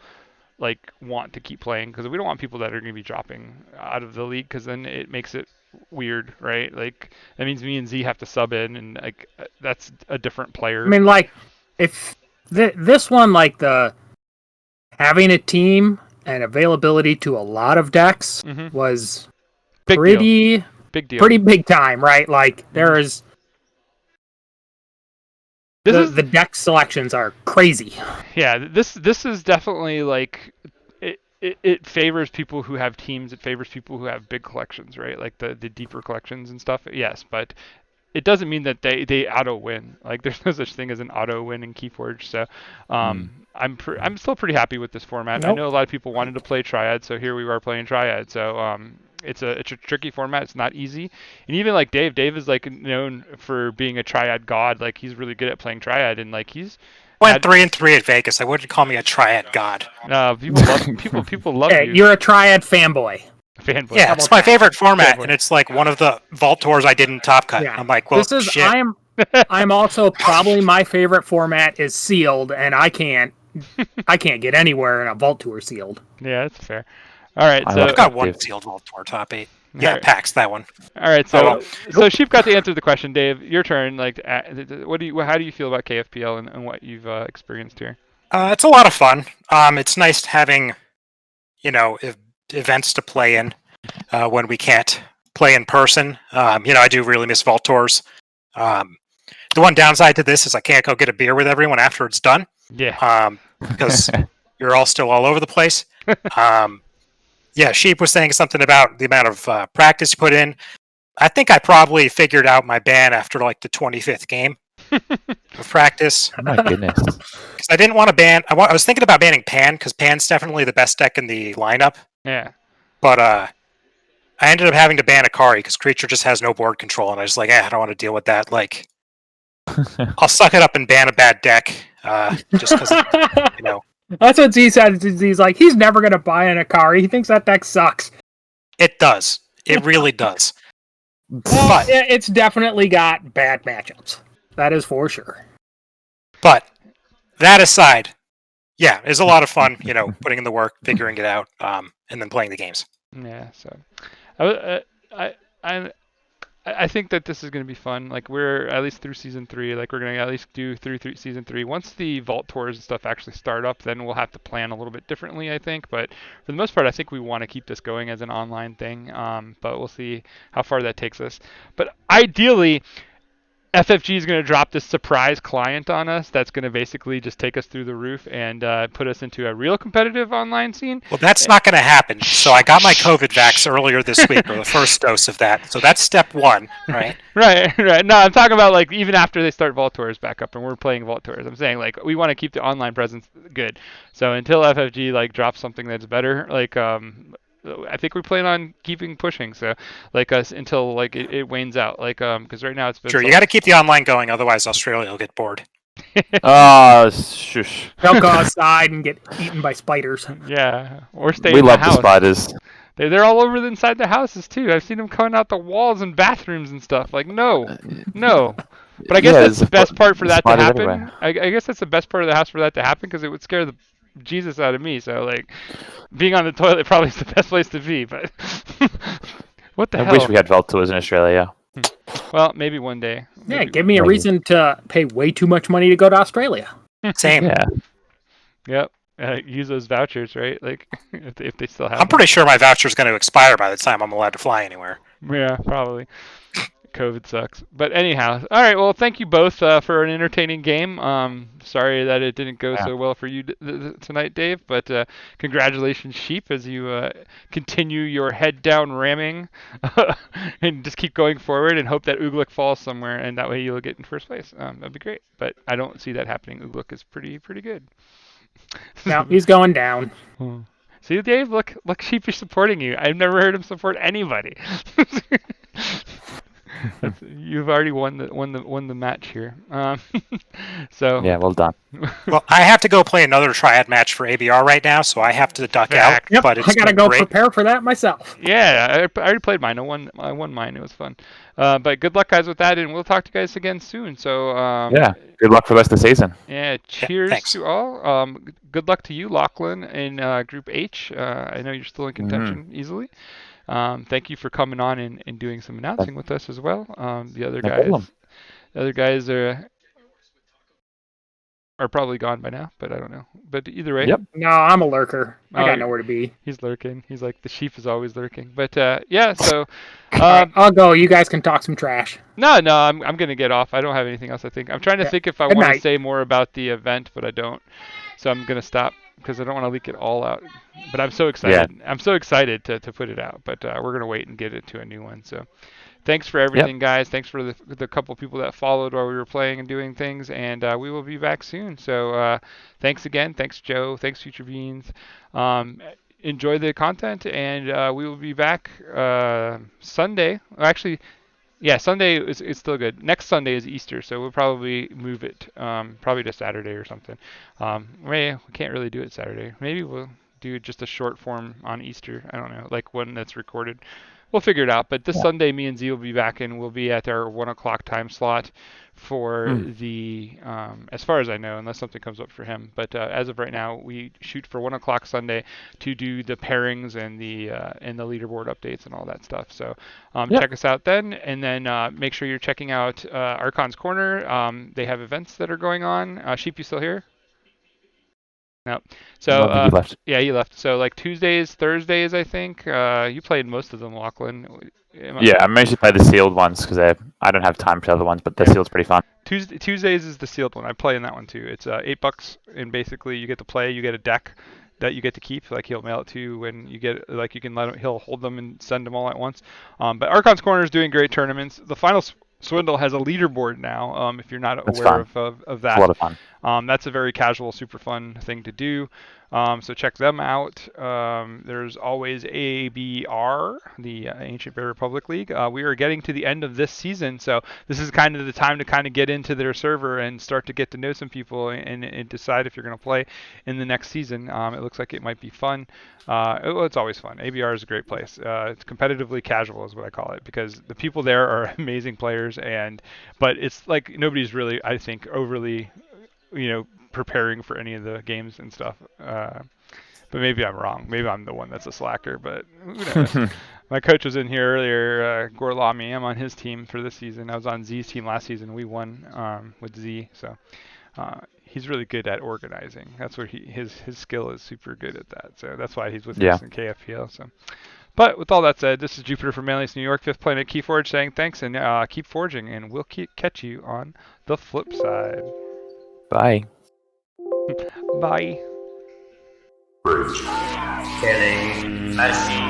[SPEAKER 1] want to keep playing, because we don't want people that are going to be dropping out of the league, because then it makes it weird, right? Like that means me and Z have to sub in, and that's a different player.
[SPEAKER 4] I mean, if this one, having a team and availability to a lot of decks was
[SPEAKER 1] Big
[SPEAKER 4] pretty
[SPEAKER 1] deal.
[SPEAKER 4] pretty big time, right? There is the deck selections are crazy.
[SPEAKER 1] Yeah, this is definitely it favors people who have teams. It favors people who have big collections, right? Like the deeper collections and stuff. Yes, but it doesn't mean that they auto win. There's no such thing as an auto win in Keyforge. So I'm still pretty happy with this format.
[SPEAKER 4] Nope.
[SPEAKER 1] I know a lot of people wanted to play Triad, so here we are playing Triad. So it's a tricky format. It's not easy. And even Dave is known for being a Triad god. He's really good at playing Triad, and he's
[SPEAKER 3] Went 3-3 at Vegas. I wouldn't call me a triad god.
[SPEAKER 1] people love
[SPEAKER 4] Hey,
[SPEAKER 1] you.
[SPEAKER 4] you're a Triad fanboy.
[SPEAKER 1] Fanboy.
[SPEAKER 3] Yeah, it's my favorite format, and it's one of the vault tours I did in Top Cut.
[SPEAKER 4] Yeah.
[SPEAKER 3] I'm like, well, shit.
[SPEAKER 4] I'm also probably my favorite format is sealed, and I can't get anywhere in a vault tour sealed.
[SPEAKER 1] Yeah, that's fair. All right, so
[SPEAKER 3] I've got one sealed vault tour top 8. Yeah,
[SPEAKER 1] right.
[SPEAKER 3] PAX, that one.
[SPEAKER 1] All right, so Sheep got to answer the question, Dave. Your turn. How do you feel about KFPL and what you've experienced here?
[SPEAKER 3] It's a lot of fun. It's nice having, events to play in when we can't play in person. I do really miss vault tours. The one downside to this is I can't go get a beer with everyone after it's done.
[SPEAKER 1] Yeah.
[SPEAKER 3] Because you're all still all over the place. Yeah, Sheep was saying something about the amount of practice you put in. I think I probably figured out my ban after the 25th game of practice.
[SPEAKER 2] Oh my goodness.
[SPEAKER 3] Because I didn't want to ban. I was thinking about banning Pan, because Pan's definitely the best deck in the lineup.
[SPEAKER 1] Yeah.
[SPEAKER 3] But I ended up having to ban Akari because Creature just has no board control, and I was like, I don't want to deal with that. I'll suck it up and ban a bad deck, just because,
[SPEAKER 4] That's what Z said. He's like, he's never going to buy an Akari. He thinks that deck sucks.
[SPEAKER 3] It does. It really does.
[SPEAKER 4] But it's definitely got bad matchups. That is for sure.
[SPEAKER 3] But that aside, yeah, it's a lot of fun, putting in the work, figuring it out, and then playing the games.
[SPEAKER 1] Yeah, so I think that this is going to be fun. We're at least through season 3. We're going to at least do through season 3. Once the vault tours and stuff actually start up, then we'll have to plan a little bit differently, I think. But for the most part, I think we want to keep this going as an online thing. But we'll see how far that takes us. But ideally, FFG is going to drop this surprise client on us that's going to basically just take us through the roof and put us into a real competitive online scene.
[SPEAKER 3] Well, that's not going to happen. So I got my COVID vax earlier this week, or the first dose of that. So that's step 1, right?
[SPEAKER 1] Right. No, I'm talking about even after they start Vault Tours back up and we're playing Vault Tours. I'm saying we want to keep the online presence good. So until FFG drops something that's better, I think we plan on keeping pushing. So like us until like it wanes out. Like because right now it's been
[SPEAKER 3] Sure, you got to keep the online going, otherwise Australia will get bored.
[SPEAKER 2] Oh, shush.
[SPEAKER 4] They'll go outside and get eaten by spiders.
[SPEAKER 1] Yeah, or stay
[SPEAKER 2] We
[SPEAKER 1] in the
[SPEAKER 2] love the
[SPEAKER 1] house.
[SPEAKER 2] spiders.
[SPEAKER 1] They're all over inside the houses too. I've seen them coming out the walls and bathrooms and stuff. Like no. But I guess
[SPEAKER 2] Yeah,
[SPEAKER 1] that's the best part for that to
[SPEAKER 2] spiders
[SPEAKER 1] happen.
[SPEAKER 2] everywhere.
[SPEAKER 1] I guess that's the best part of the house for that to happen because it would scare the Jesus out of me. So like, being on the toilet probably is the best place to be. But what the
[SPEAKER 2] I
[SPEAKER 1] hell?
[SPEAKER 2] wish we had vault tours in Australia.
[SPEAKER 1] Well, maybe one day.
[SPEAKER 4] Yeah,
[SPEAKER 1] Maybe
[SPEAKER 4] give me a
[SPEAKER 2] maybe.
[SPEAKER 4] reason to pay way too much money to go to Australia.
[SPEAKER 3] Same.
[SPEAKER 2] Yeah.
[SPEAKER 1] Yep. Use those vouchers, right? Like if they still have.
[SPEAKER 3] I'm pretty sure my voucher's going to expire by the time I'm allowed to fly anywhere.
[SPEAKER 1] Yeah, probably. COVID sucks. But anyhow, all right. Well, thank you both for an entertaining game. Sorry that it didn't go so well for you tonight, Dave. But congratulations, Sheep, as you continue your head down ramming and just keep going forward and hope that Ooglik falls somewhere, and that way you'll get in first place. That'd be great. But I don't see that happening. Ooglik is pretty good.
[SPEAKER 4] No, he's going down.
[SPEAKER 1] See, Dave, look, Sheep is supporting you. I've never heard him support anybody. You've already won the match here. So
[SPEAKER 2] Yeah, well done.
[SPEAKER 3] Well, I have to go play another triad match for ABR right now, so I have to duck out.
[SPEAKER 4] Yep,
[SPEAKER 3] But it's
[SPEAKER 4] I gotta
[SPEAKER 3] been
[SPEAKER 4] go
[SPEAKER 3] great.
[SPEAKER 4] prepare for that myself.
[SPEAKER 1] yeah, I already played mine. I won mine. It was fun. But good luck, guys, with that, and we'll talk to you guys again soon. So
[SPEAKER 2] Yeah. Good luck for the rest of the season.
[SPEAKER 1] yeah, cheers
[SPEAKER 3] thanks.
[SPEAKER 1] to all. Good luck to you, Lachlan, in Group H. I know you're still in contention easily. Thank you for coming on and doing some announcing with us as well. The other
[SPEAKER 2] No
[SPEAKER 1] guys,
[SPEAKER 2] problem.
[SPEAKER 1] are probably gone by now, but I don't know. But either way,
[SPEAKER 2] Yep.
[SPEAKER 4] No, I'm a lurker. I
[SPEAKER 1] Oh,
[SPEAKER 4] got nowhere to be.
[SPEAKER 1] he's lurking. He's like the sheep is always lurking. But yeah, so
[SPEAKER 4] Alright, I'll go. You guys can talk some trash.
[SPEAKER 1] no, I'm gonna get off. I don't have anything else. I think I'm trying to think if I
[SPEAKER 4] Good
[SPEAKER 1] want to
[SPEAKER 4] night.
[SPEAKER 1] say more about the event, but I don't. So I'm gonna stop because I don't want to leak it all out. But I'm so excited. I'm so excited to put it out. But we're gonna wait and get it to a new one. So. Thanks for everything, guys. Thanks for the couple people that followed while we were playing and doing things. And we will be back soon. So thanks again. Thanks, Joe. Thanks, Future Beans. Enjoy the content, and we will be back Sunday. Actually, yeah, Sunday is still good. Next Sunday is Easter, so we'll probably move it probably to Saturday or something. We can't really do it Saturday. Maybe we'll do just a short form on Easter. I don't know, like one that's recorded. We'll figure it out. But this Sunday, me and Z will be back, and we'll be at our 1 o'clock time slot for the, as far as I know, unless something comes up for him. But as of right now, we shoot for 1 o'clock Sunday to do the pairings and the leaderboard updates and all that stuff. So check us out then, and then make sure you're checking out Archon's Corner. They have events that are going on. Sheep, you still here? No. So
[SPEAKER 2] I think he left.
[SPEAKER 1] yeah, he left. So like Tuesdays, Thursdays, I think. You played most of them, Lachlan.
[SPEAKER 2] Yeah, I mostly play the sealed ones because I don't have time for the other ones, but the sealed's pretty fun.
[SPEAKER 1] Tuesdays is the sealed one. I play in that one too. It's $8, and basically you get to play. You get a deck that you get to keep. Like he'll mail it to you when you get. Like you can let him. He'll hold them and send them all at once. But Archon's Corner is doing great tournaments. The final Swindle has a leaderboard now. If you're not aware of that.
[SPEAKER 2] It's a lot of fun.
[SPEAKER 1] That's a very casual, super fun thing to do. So check them out. There's always ABR, the Ancient Bear Republic League. We are getting to the end of this season, so this is kind of the time to kind of get into their server and start to get to know some people and decide if you're going to play in the next season. It looks like it might be fun. It's always fun. ABR is a great place. It's competitively casual is what I call it because the people there are amazing players, but it's like nobody's really, I think, overly preparing for any of the games and stuff. But maybe I'm wrong. Maybe I'm the one that's a slacker, but who knows? My coach was in here earlier, Gorlami. I'm on his team for this season. I was on Z's team last season. We won with Z, so he's really good at organizing. That's where his skill is super good at that. So that's why he's with us in KFPL. So. But with all that said, this is Jupiter from Manlius, New York, 5th Planet Keyforge saying thanks and keep forging, and we'll catch you on the flip side.
[SPEAKER 2] Bye.
[SPEAKER 1] Bye.
[SPEAKER 5] Killing machine.